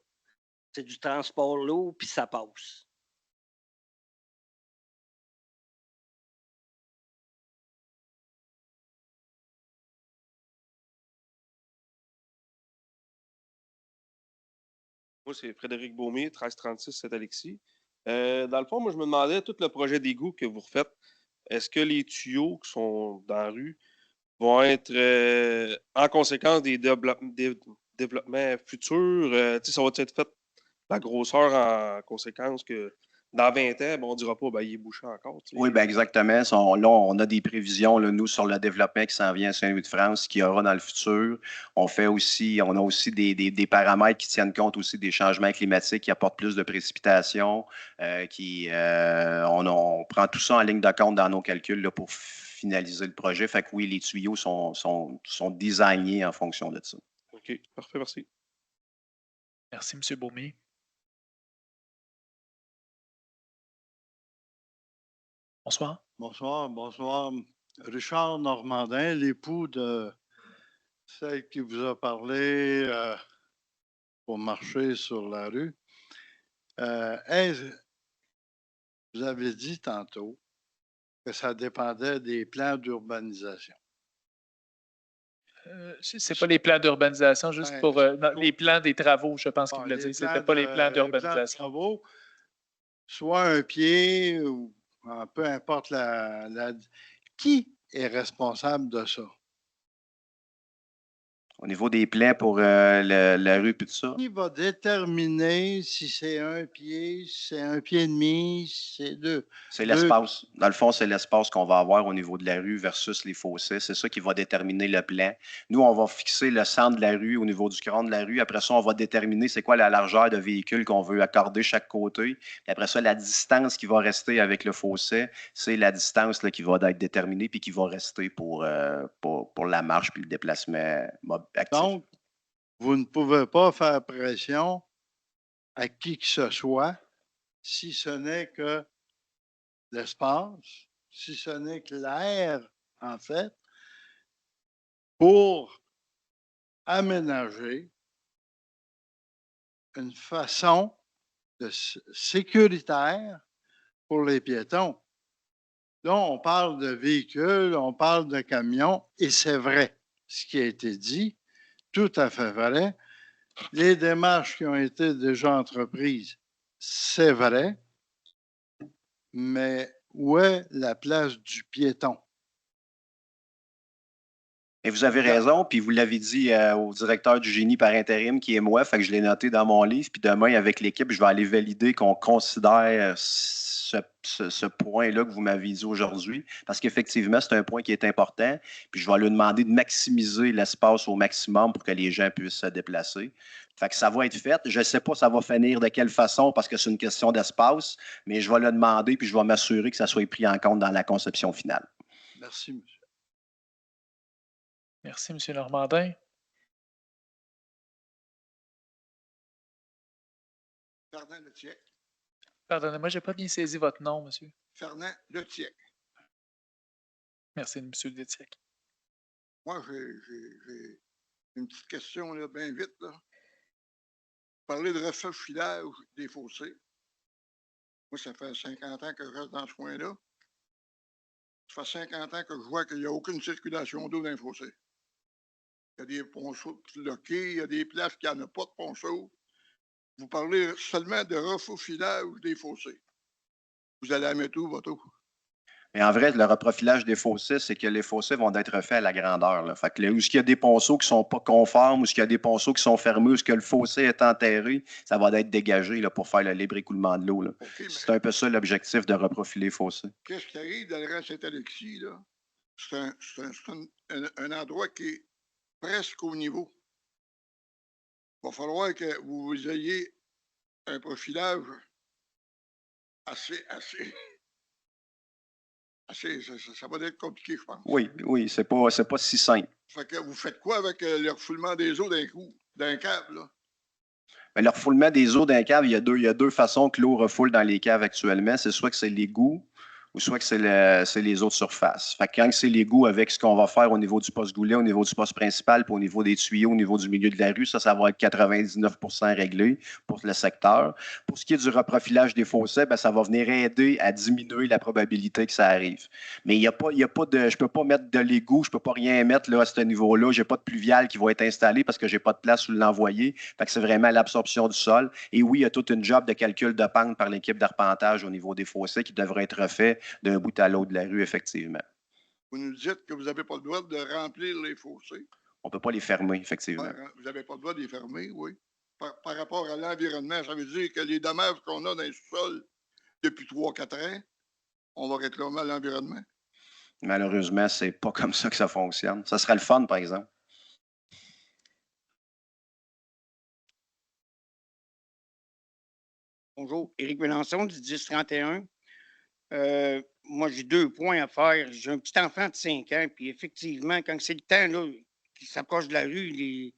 C'est du transport lourd, puis ça passe. Moi, c'est Frédéric Beaumier, 1336 Saint-Alexis. Dans le fond, moi, je me demandais, tout le projet d'égout que vous refaites, est-ce que les tuyaux qui sont dans la rue vont être en conséquence des développements futurs? Ça va être fait la grosseur en conséquence que dans 20 ans, on ne dira pas il est bouché encore. Oui, bien exactement. Là, on a des prévisions, là, nous, sur le développement qui s'en vient à Saint-Louis-de-France, qu'il y aura dans le futur. On a aussi des paramètres qui tiennent compte aussi des changements climatiques, qui apportent plus de précipitations, on prend tout ça en ligne de compte dans nos calculs là, pour finaliser le projet. Fait que oui, les tuyaux sont designés en fonction de ça. OK, parfait, merci. Merci, M. Beaumier. Bonsoir. Bonsoir. Richard Normandin, l'époux de celle qui vous a parlé pour marcher sur la rue. Vous avez dit tantôt que ça dépendait des plans d'urbanisation. C'est pas les plans d'urbanisation, juste pour les plans des travaux, je pense qu'il voulait dire. Ce n'était pas les plans d'urbanisation. Travaux, soit un pied ou peu importe qui est responsable de ça? Au niveau des plans pour la rue et tout ça? Qui va déterminer si c'est un pied, si c'est un pied et demi, si c'est deux? C'est l'espace. Dans le fond, c'est l'espace qu'on va avoir au niveau de la rue versus les fossés. C'est ça qui va déterminer le plan. Nous, on va fixer le centre de la rue au niveau du crâne de la rue. Après ça, on va déterminer c'est quoi la largeur de véhicule qu'on veut accorder chaque côté. Puis après ça, la distance qui va rester avec le fossé, c'est la distance là, qui va être déterminée puis qui va rester pour la marche puis le déplacement actif. Donc, vous ne pouvez pas faire pression à qui que ce soit si ce n'est que l'espace, si ce n'est que l'air, en fait, pour aménager une façon sécuritaire pour les piétons. Là, on parle de véhicules, on parle de camions, et c'est vrai, ce qui a été dit, tout à fait vrai. Les démarches qui ont été déjà entreprises, c'est vrai, mais où est la place du piéton? Et vous avez raison, puis vous l'avez dit au directeur du génie par intérim, qui est moi, fait que je l'ai noté dans mon livre, puis demain, avec l'équipe, je vais aller valider qu'on considère ce point-là que vous m'avez dit aujourd'hui, parce qu'effectivement, c'est un point qui est important, puis je vais lui demander de maximiser l'espace au maximum pour que les gens puissent se déplacer. Fait que ça va être fait. Je ne sais pas ça va finir de quelle façon, parce que c'est une question d'espace, mais je vais le demander, puis je vais m'assurer que ça soit pris en compte dans la conception finale. Merci, monsieur. Merci, M. Normandin. Fernand Letiec. Pardonnez-moi, je n'ai pas bien saisi votre nom, monsieur. Fernand Letiec. Merci, M. Letiec. Moi, j'ai une petite question, là, bien vite. Là. Parler de refaufilage des fossés. Moi, ça fait 50 ans que je reste dans ce coin-là. Ça fait 50 ans que je vois qu'il n'y a aucune circulation d'eau dans les fossés. Il y a des ponceaux bloqués, il y a des places qui n'en ont pas de ponceaux. Vous parlez seulement de refaufilage des fossés. Vous allez la mettre où, votre eau? Mais en vrai, le reprofilage des fossés, c'est que les fossés vont être faits à la grandeur. Là. Fait que où il y a des ponceaux qui ne sont pas conformes, où il y a des ponceaux qui sont fermés, où le fossé est enterré, ça va être dégagé là, pour faire le libre écoulement de l'eau. Okay, c'est un peu ça l'objectif de reprofiler les fossés. Qu'est-ce qui arrive dans le rang Saint-Alexis? C'est un endroit qui est presque au niveau. Il va falloir que vous ayez un profilage assez. Ça va être compliqué, je pense. Oui, c'est pas si simple. Fait que vous faites quoi avec le refoulement des eaux d'un câble, là? Mais le refoulement des eaux d'un cave, il y a deux façons que l'eau refoule dans les caves actuellement. C'est soit que c'est l'égout ou soit que c'est les eaux de surface. Fait que quand c'est l'égout avec ce qu'on va faire au niveau du poste goulet, au niveau du poste principal, puis au niveau des tuyaux, au niveau du milieu de la rue, ça va être 99 réglé pour le secteur. Pour ce qui est du reprofilage des fossés, ben, ça va venir aider à diminuer la probabilité que ça arrive. Mais il y a pas de, je peux pas mettre de l'égout, je peux pas rien mettre là, à ce niveau-là. J'ai pas de pluvial qui va être installé parce que j'ai pas de place où l'envoyer. Fait que c'est vraiment l'absorption du sol. Et oui, il y a toute une job de calcul de pente par l'équipe d'arpentage au niveau des fossés qui devrait être refait d'un bout à l'autre de la rue, effectivement. Vous nous dites que vous n'avez pas le droit de remplir les fossés. On ne peut pas les fermer, effectivement. Vous n'avez pas le droit de les fermer, oui. Par rapport à l'environnement, ça veut dire que les dommages qu'on a dans les sous-sols depuis 3-4 ans, on va réclamer à l'environnement. Malheureusement, ce n'est pas comme ça que ça fonctionne. Ça serait le fun, par exemple. Bonjour, Éric Mélenchon du 1031. Moi, j'ai 2 points à faire. J'ai un petit enfant de 5 ans, puis effectivement, quand c'est le temps là, qui s'approche de la rue, les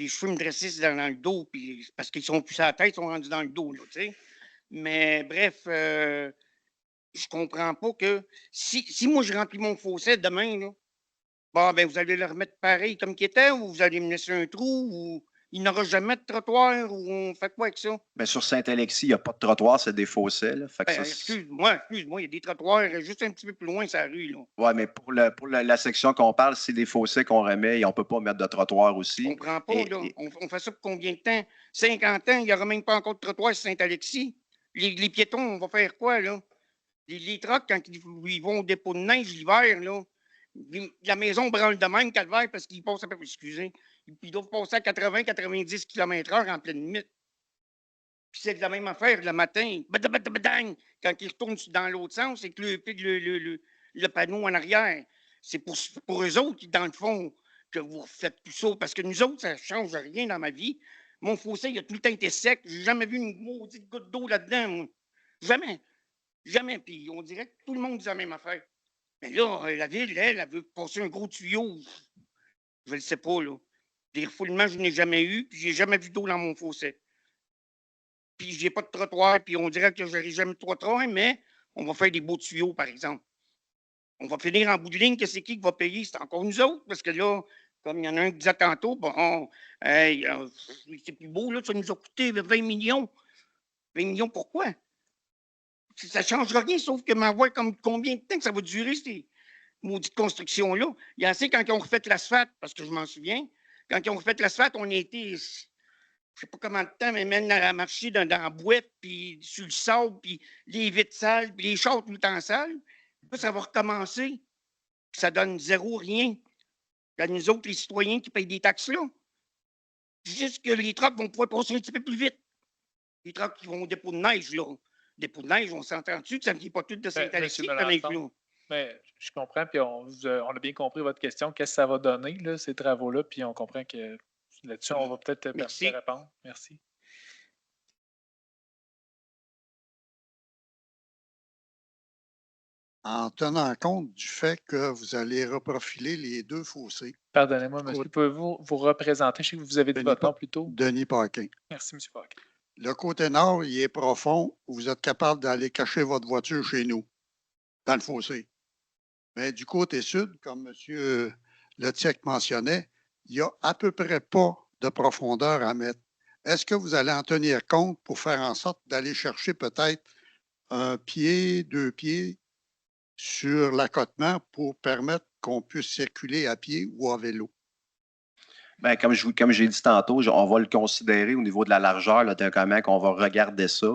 cheveux me dressissent dans le dos, puis parce qu'ils sont plus à la tête, ils sont rendus dans le dos, là, tu sais. Mais bref, je comprends pas que si moi je remplis mon fossé demain, là, bon, ben vous allez le remettre pareil comme qu'il était, ou vous allez me laisser un trou, ou il n'aura jamais de trottoir, ou on fait quoi avec ça? Bien, sur Saint-Alexis, il n'y a pas de trottoir, c'est des fossés. Là. Fait que Ben, excuse-moi, il y a des trottoirs juste un petit peu plus loin sur la rue, là. Oui, mais pour la section qu'on parle, c'est des fossés qu'on remet et on ne peut pas mettre de trottoir aussi. Je comprends pas, là. On fait ça pour combien de temps? 50 ans, il n'y aura même pas encore de trottoir sur Saint-Alexis. Les piétons, on va faire quoi, là? Les trucks, quand ils vont au dépôt de neige l'hiver, là, la maison branle de même, calvaire, parce qu'ils passent à peu près, excusez, ils doivent passer à 80-90 km/h en pleine nuit. Puis c'est de la même affaire le matin. Badang! Quand ils retournent dans l'autre sens, c'est que le panneau en arrière. C'est pour eux autres, dans le fond, que vous faites tout ça. Parce que nous autres, ça ne change rien dans ma vie. Mon fossé, il a tout le temps été sec. J'ai jamais vu une maudite goutte d'eau là-dedans, moi. Jamais. Jamais. Puis on dirait que tout le monde dit la même affaire. Mais là, la ville, elle veut passer un gros tuyau. Je ne le sais pas, là. Des refoulements, je n'ai jamais eu, puis j'ai jamais vu d'eau dans mon fossé. Puis j'ai pas de trottoir, puis on dirait que je n'aurai jamais de trottoir, mais on va faire des beaux tuyaux, par exemple. On va finir en bout de ligne, que c'est qui va payer? C'est encore nous autres, parce que là, comme il y en a un qui disait tantôt, bon, hey, c'est plus beau, là, ça nous a coûté 20 millions. 20 millions, pourquoi? Ça ne changera rien, sauf que m'envoie comme combien de temps que ça va durer, ces maudites constructions-là. Il y a assez quand ils ont refait l'asphalte, parce que je m'en souviens, quand ils ont refait l'asphalte, on a été, je ne sais pas comment de temps, mais même à marcher dans la boîte, puis sur le sable, puis les vitres sales, puis les chars tout le temps sales. Là, ça va recommencer. Puis ça donne zéro, rien. Là, nous autres, les citoyens qui payent des taxes là. Juste que les trucks vont pouvoir passer un petit peu plus vite. Les trucks qui vont au dépôt de neige, là. Dépôt de neige, on s'entend dessus que ça ne vient pas tout de Saint-Alexis, la neige, là. Mais je comprends, puis on a bien compris votre question. Qu'est-ce que ça va donner, là, ces travaux-là? Puis on comprend que là-dessus, on va peut-être permettre de répondre. Merci. En tenant compte du fait que vous allez reprofiler les 2 fossés. Pardonnez-moi, monsieur, pouvez-vous vous représenter? Je sais que vous avez dit votre nom plus tôt. Denis Paquin. Merci, monsieur Paquin. Le côté nord, il est profond. Vous êtes capable d'aller cacher votre voiture chez nous, dans le fossé. Mais du côté sud, comme M. Letiec mentionnait, il n'y a à peu près pas de profondeur à mettre. Est-ce que vous allez en tenir compte pour faire en sorte d'aller chercher peut-être 1 pied, 2 pieds sur l'accotement pour permettre qu'on puisse circuler à pied ou à vélo? Bien, comme j'ai dit tantôt, on va le considérer au niveau de la largeur, là, de comment on va regarder ça.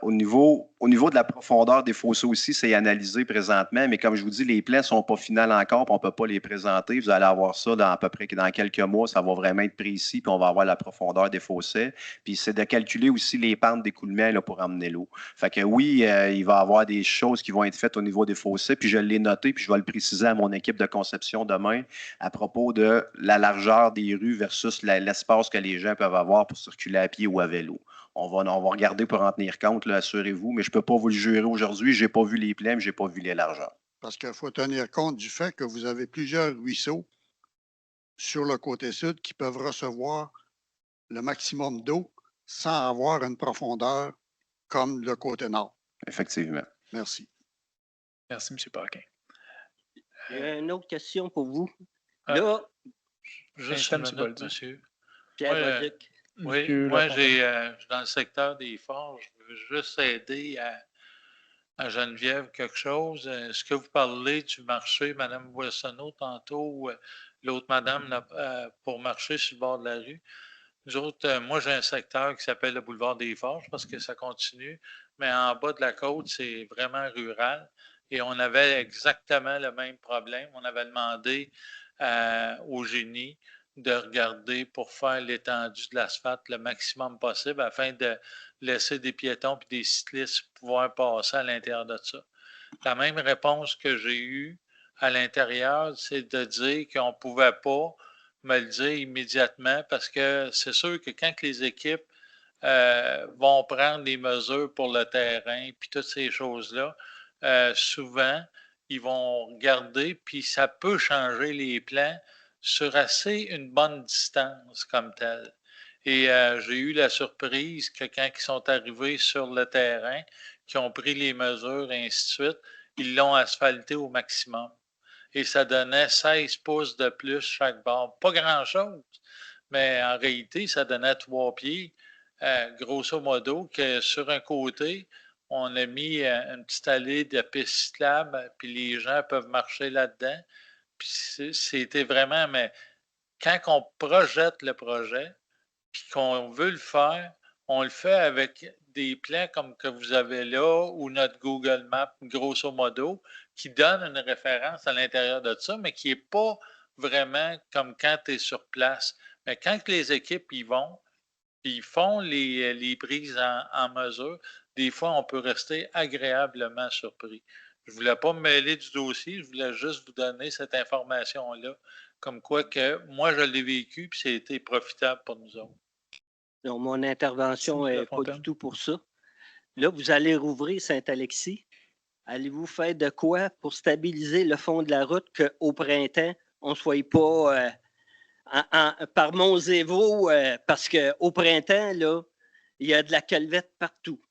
Au niveau de la profondeur des fossés aussi, c'est analysé présentement, mais comme je vous dis, les plans ne sont pas finales encore, puis on ne peut pas les présenter. Vous allez avoir ça dans à peu près dans quelques mois, ça va vraiment être précis, puis on va avoir la profondeur des fossés. Puis c'est de calculer aussi les pentes d'écoulement là, pour emmener l'eau. Fait que oui, il va y avoir des choses qui vont être faites au niveau des fossés, puis je l'ai noté, puis je vais le préciser à mon équipe de conception demain à propos de la largeur des rues versus l'espace que les gens peuvent avoir pour circuler à pied ou à vélo. On va regarder pour en tenir compte, là, assurez-vous, mais je ne peux pas vous le jurer aujourd'hui. Je n'ai pas vu les plans, je n'ai pas vu les largeurs. Parce qu'il faut tenir compte du fait que vous avez plusieurs ruisseaux sur le côté sud qui peuvent recevoir le maximum d'eau sans avoir une profondeur comme le côté nord. Effectivement. Merci. Merci, M. Paquin. J'ai une autre question pour vous. Là, juste une minute, monsieur. Pierre Bolduc. Oui, moi, je suis dans le secteur des forges. Je veux juste aider à Geneviève quelque chose. Est-ce que vous parlez du marché, Mme Boissonneau, tantôt, ou l'autre madame pour marcher sur le bord de la rue? Nous autres, moi, j'ai un secteur qui s'appelle le boulevard des Forges parce que ça continue, mais en bas de la côte, c'est vraiment rural. Et on avait exactement le même problème. On avait demandé au génie de regarder pour faire l'étendue de l'asphalte le maximum possible afin de laisser des piétons et des cyclistes pouvoir passer à l'intérieur de ça. La même réponse que j'ai eue à l'intérieur, c'est de dire qu'on ne pouvait pas me le dire immédiatement parce que c'est sûr que quand les équipes vont prendre des mesures pour le terrain puis toutes ces choses-là, souvent, ils vont regarder puis ça peut changer les plans sur assez une bonne distance comme telle. Et j'ai eu la surprise que quand ils sont arrivés sur le terrain, qui ont pris les mesures et ainsi de suite, ils l'ont asphalté au maximum. Et ça donnait 16 pouces de plus chaque bord. Pas grand-chose, mais en réalité, ça donnait 3 pieds, grosso modo, que sur un côté, on a mis une petite allée de piste cyclable, puis les gens peuvent marcher là-dedans. Puis c'était vraiment, mais quand on projette le projet, puis qu'on veut le faire, on le fait avec des plans comme que vous avez là ou notre Google Maps, grosso modo, qui donne une référence à l'intérieur de ça, mais qui n'est pas vraiment comme quand tu es sur place. Mais quand les équipes y vont, puis ils font les prises en mesure, des fois, on peut rester agréablement surpris. Je ne voulais pas me mêler du dossier, je voulais juste vous donner cette information-là, comme quoi que moi, je l'ai vécu, puis c'était profitable pour nous autres. Donc, mon intervention n'est pas du tout pour ça. Là, vous allez rouvrir Saint-Alexis. Allez-vous faire de quoi pour stabiliser le fond de la route qu'au printemps, on ne soit pas par Montzévo, parce qu'au printemps, là, il y a de la calvette partout.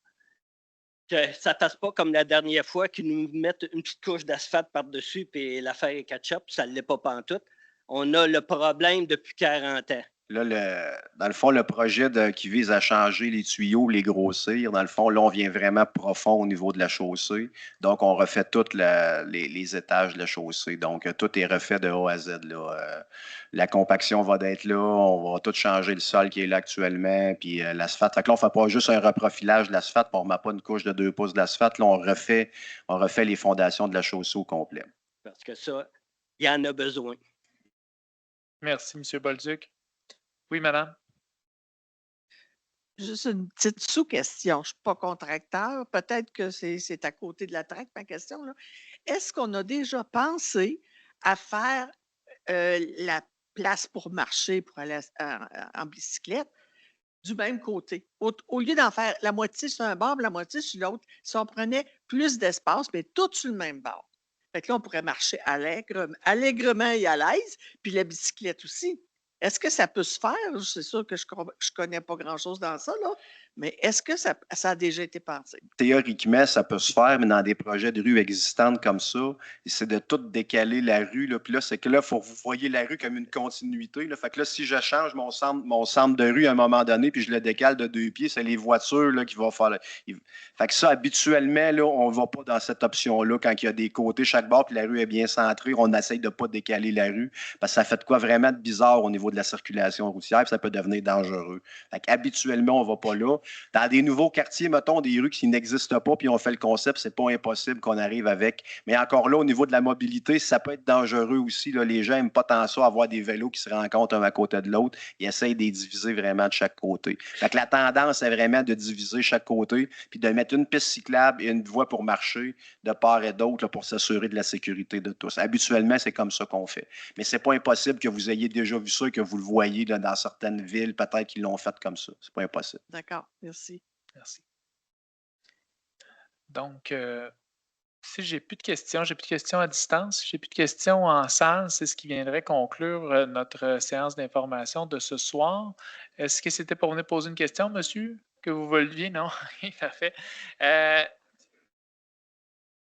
Que ça ne passe pas comme la dernière fois qu'ils nous mettent une petite couche d'asphalte par-dessus et l'affaire est ketchup, ça ne l'est pas pantoute. On a le problème depuis 40 ans. Là, dans le fond, le projet qui vise à changer les tuyaux, les grossir, dans le fond, là, on vient vraiment profond au niveau de la chaussée. Donc, on refait tous les étages de la chaussée. Donc, tout est refait de A à Z. Là. La compaction va d'être là. On va tout changer le sol qui est là actuellement, puis l'asphalte. Fait que là, on ne fait pas juste un reprofilage de l'asphalte, on ne remet pas une couche de 2 pouces d'asphalte. Là, on refait les fondations de la chaussée au complet. Parce que ça, il y en a besoin. Merci, M. Bolduc. Oui, madame. Juste une petite sous-question. Je ne suis pas contracteur. Peut-être que c'est à côté de la traque, ma question. Est-ce qu'on a déjà pensé à faire la place pour marcher, pour aller en bicyclette, du même côté? Au lieu d'en faire la moitié sur un bord, la moitié sur l'autre, si on prenait plus d'espace, mais tout sur le même bord. Fait que là, on pourrait marcher allègrement et à l'aise, puis la bicyclette aussi. Est-ce que ça peut se faire? C'est sûr que je ne connais pas grand-chose dans ça, là, mais est-ce que ça a déjà été pensé? Théoriquement, ça peut se faire, mais dans des projets de rue existantes comme ça, c'est de tout décaler la rue. Là. Puis là, c'est que là, vous voyez la rue comme une continuité. Là. Fait que là, si je change mon centre de rue à un moment donné, puis je le décale de 2 pieds, c'est les voitures là, qui vont faire. Fait que ça, habituellement, là, on ne va pas dans cette option-là quand il y a des côtés chaque bord, puis la rue est bien centrée. On essaye de ne pas décaler la rue, parce que ça fait de quoi vraiment de bizarre au niveau niveau de la circulation routière, puis ça peut devenir dangereux. Habituellement, on ne va pas là. Dans des nouveaux quartiers, mettons, des rues qui n'existent pas, puis on fait le concept, c'est pas impossible qu'on arrive avec. Mais encore là, au niveau de la mobilité, ça peut être dangereux aussi. Là. Les gens n'aiment pas tant ça, avoir des vélos qui se rencontrent un à côté de l'autre. Ils essayent de les diviser vraiment de chaque côté. La tendance est vraiment de diviser chaque côté, puis de mettre une piste cyclable et une voie pour marcher de part et d'autre là, pour s'assurer de la sécurité de tous. Habituellement, c'est comme ça qu'on fait. Mais ce n'est pas impossible que vous ayez déjà vu ça et que vous le voyez là, dans certaines villes, peut-être qu'ils l'ont fait comme ça. Ce n'est pas impossible. D'accord, merci. Merci. Donc, si j'ai plus de questions à distance, si j'ai plus de questions en salle, c'est ce qui viendrait conclure notre séance d'information de ce soir. Est-ce que c'était pour venir poser une question, monsieur? Que vous vouliez? Non? Parfait.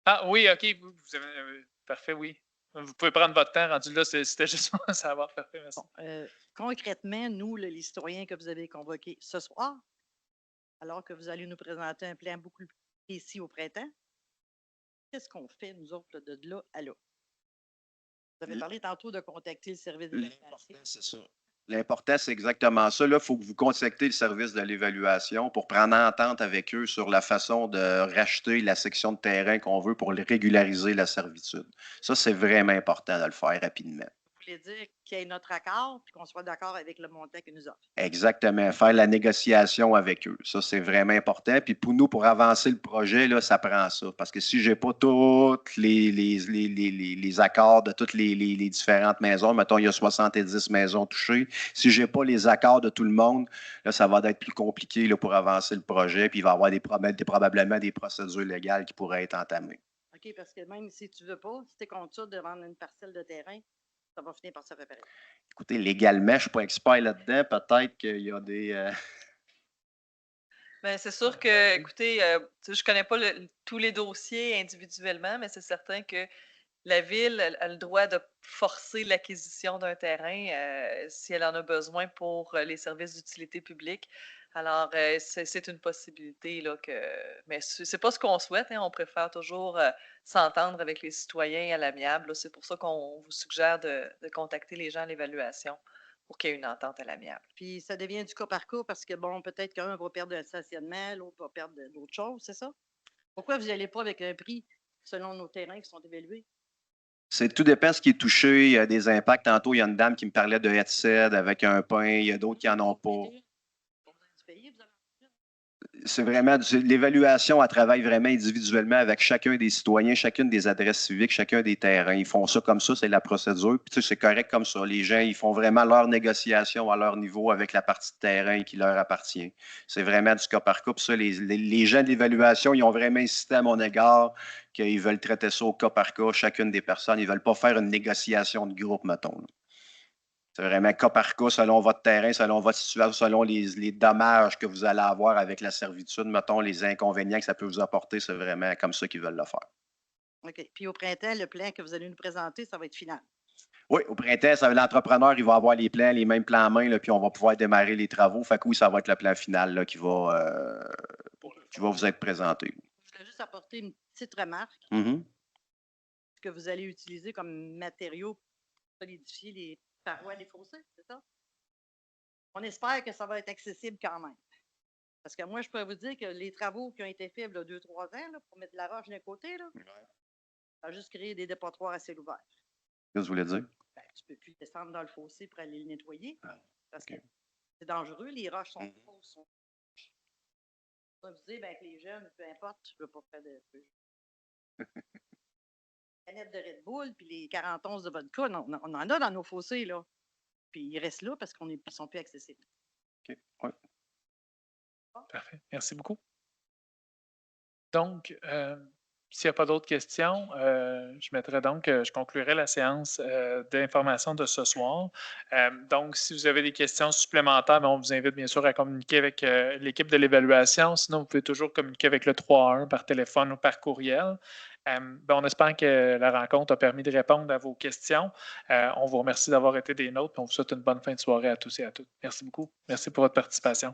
Ah oui, OK. Vous avez, parfait, oui. Vous pouvez prendre votre temps. Rendu là, c'était juste pour savoir. Parfait, merci. Bon, concrètement, nous, les citoyens que vous avez convoqués ce soir, alors que vous allez nous présenter un plan beaucoup plus précis au printemps, qu'est-ce qu'on fait, nous autres, là, de là à là? Vous avez parlé tantôt de contacter le service d'évaluation. C'est ça. L'important, c'est exactement ça. Là, il faut que vous contactez le service de l'évaluation pour prendre entente avec eux sur la façon de racheter la section de terrain qu'on veut pour régulariser la servitude. Ça, c'est vraiment important de le faire rapidement. Vous voulez dire qu'il y ait notre accord puis qu'on soit d'accord avec le montant qu'ils nous offrent. Exactement. Faire la négociation avec eux. Ça, c'est vraiment important. Puis pour nous, pour avancer le projet, là, ça prend ça. Parce que si je n'ai pas tous les accords de toutes les différentes maisons, mettons, il y a 70 maisons touchées. Si je n'ai pas les accords de tout le monde, là, ça va être plus compliqué là, pour avancer le projet. Puis il va y avoir probablement des procédures légales qui pourraient être entamées. OK, parce que même si tu ne veux pas, si tu es contre ça de vendre une parcelle de terrain, ça va finir par se faire pareil. Écoutez, légalement, je ne suis pas expert là-dedans. Peut-être qu'il y a des... Bien, c'est sûr que, écoutez, je ne connais pas tous les dossiers individuellement, mais c'est certain que la Ville a le droit de forcer l'acquisition d'un terrain si elle en a besoin pour les services d'utilité publique. Alors, c'est une possibilité, là, mais ce n'est pas ce qu'on souhaite. Hein, on préfère toujours s'entendre avec les citoyens à l'amiable. C'est pour ça qu'on vous suggère de contacter les gens à l'évaluation pour qu'il y ait une entente à l'amiable. Puis ça devient du cas par cas parce que, bon, peut-être qu'un va perdre un stationnement, l'autre va perdre d'autres choses, c'est ça? Pourquoi vous n'allez pas avec un prix selon nos terrains qui sont évalués? Tout dépend de ce qui est touché. Il y a des impacts. Tantôt, il y a une dame qui me parlait de headset avec un pain. Il y a d'autres qui n'en ont pas. C'est vraiment l'évaluation, elle travaille vraiment individuellement avec chacun des citoyens, chacune des adresses civiques, chacun des terrains. Ils font ça comme ça, c'est la procédure. Puis tu sais, c'est correct comme ça. Les gens, ils font vraiment leur négociation à leur niveau avec la partie de terrain qui leur appartient. C'est vraiment du cas par cas. Puis ça, les gens de l'évaluation, ils ont vraiment insisté à mon égard qu'ils veulent traiter ça au cas par cas, chacune des personnes. Ils ne veulent pas faire une négociation de groupe, mettons. Là. C'est vraiment cas par cas, selon votre terrain, selon votre situation, selon les dommages que vous allez avoir avec la servitude, mettons, les inconvénients que ça peut vous apporter, c'est vraiment comme ça qu'ils veulent le faire. OK. Puis au printemps, le plan que vous allez nous présenter, ça va être final. Oui, au printemps, l'entrepreneur, il va avoir les plans, les mêmes plans en main, là, puis on va pouvoir démarrer les travaux. Fait que oui, ça va être le plan final là, qui va vous être présenté. Je voulais juste apporter une petite remarque. Ce que vous allez utiliser comme matériau pour solidifier les parois des fossés, c'est ça? On espère que ça va être accessible quand même. Parce que moi, je peux vous dire que les travaux qui ont été faits il y a 2-3 ans là, pour mettre de la roche d'un côté, là, ça a juste créé des dépotoirs à ciel ouvert. Qu'est-ce que vous voulez dire? Ben, tu ne peux plus descendre dans le fossé pour aller le nettoyer. Parce que c'est dangereux, les roches sont fausses. On va vous dire ben, que les jeunes, peu importe, je ne veux pas faire de canettes de Red Bull, puis les 40 onces de vodka, on en a dans nos fossés, là. Puis ils restent là parce qu'ils ne sont plus accessibles. OK, oui. Parfait. Merci beaucoup. Donc, s'il n'y a pas d'autres questions, je conclurai la séance d'information de ce soir. Donc, si vous avez des questions supplémentaires, on vous invite bien sûr à communiquer avec l'équipe de l'évaluation. Sinon, vous pouvez toujours communiquer avec le 3-1 par téléphone ou par courriel. On espère que la rencontre a permis de répondre à vos questions. On vous remercie d'avoir été des nôtres et on vous souhaite une bonne fin de soirée à tous et à toutes. Merci beaucoup. Merci pour votre participation.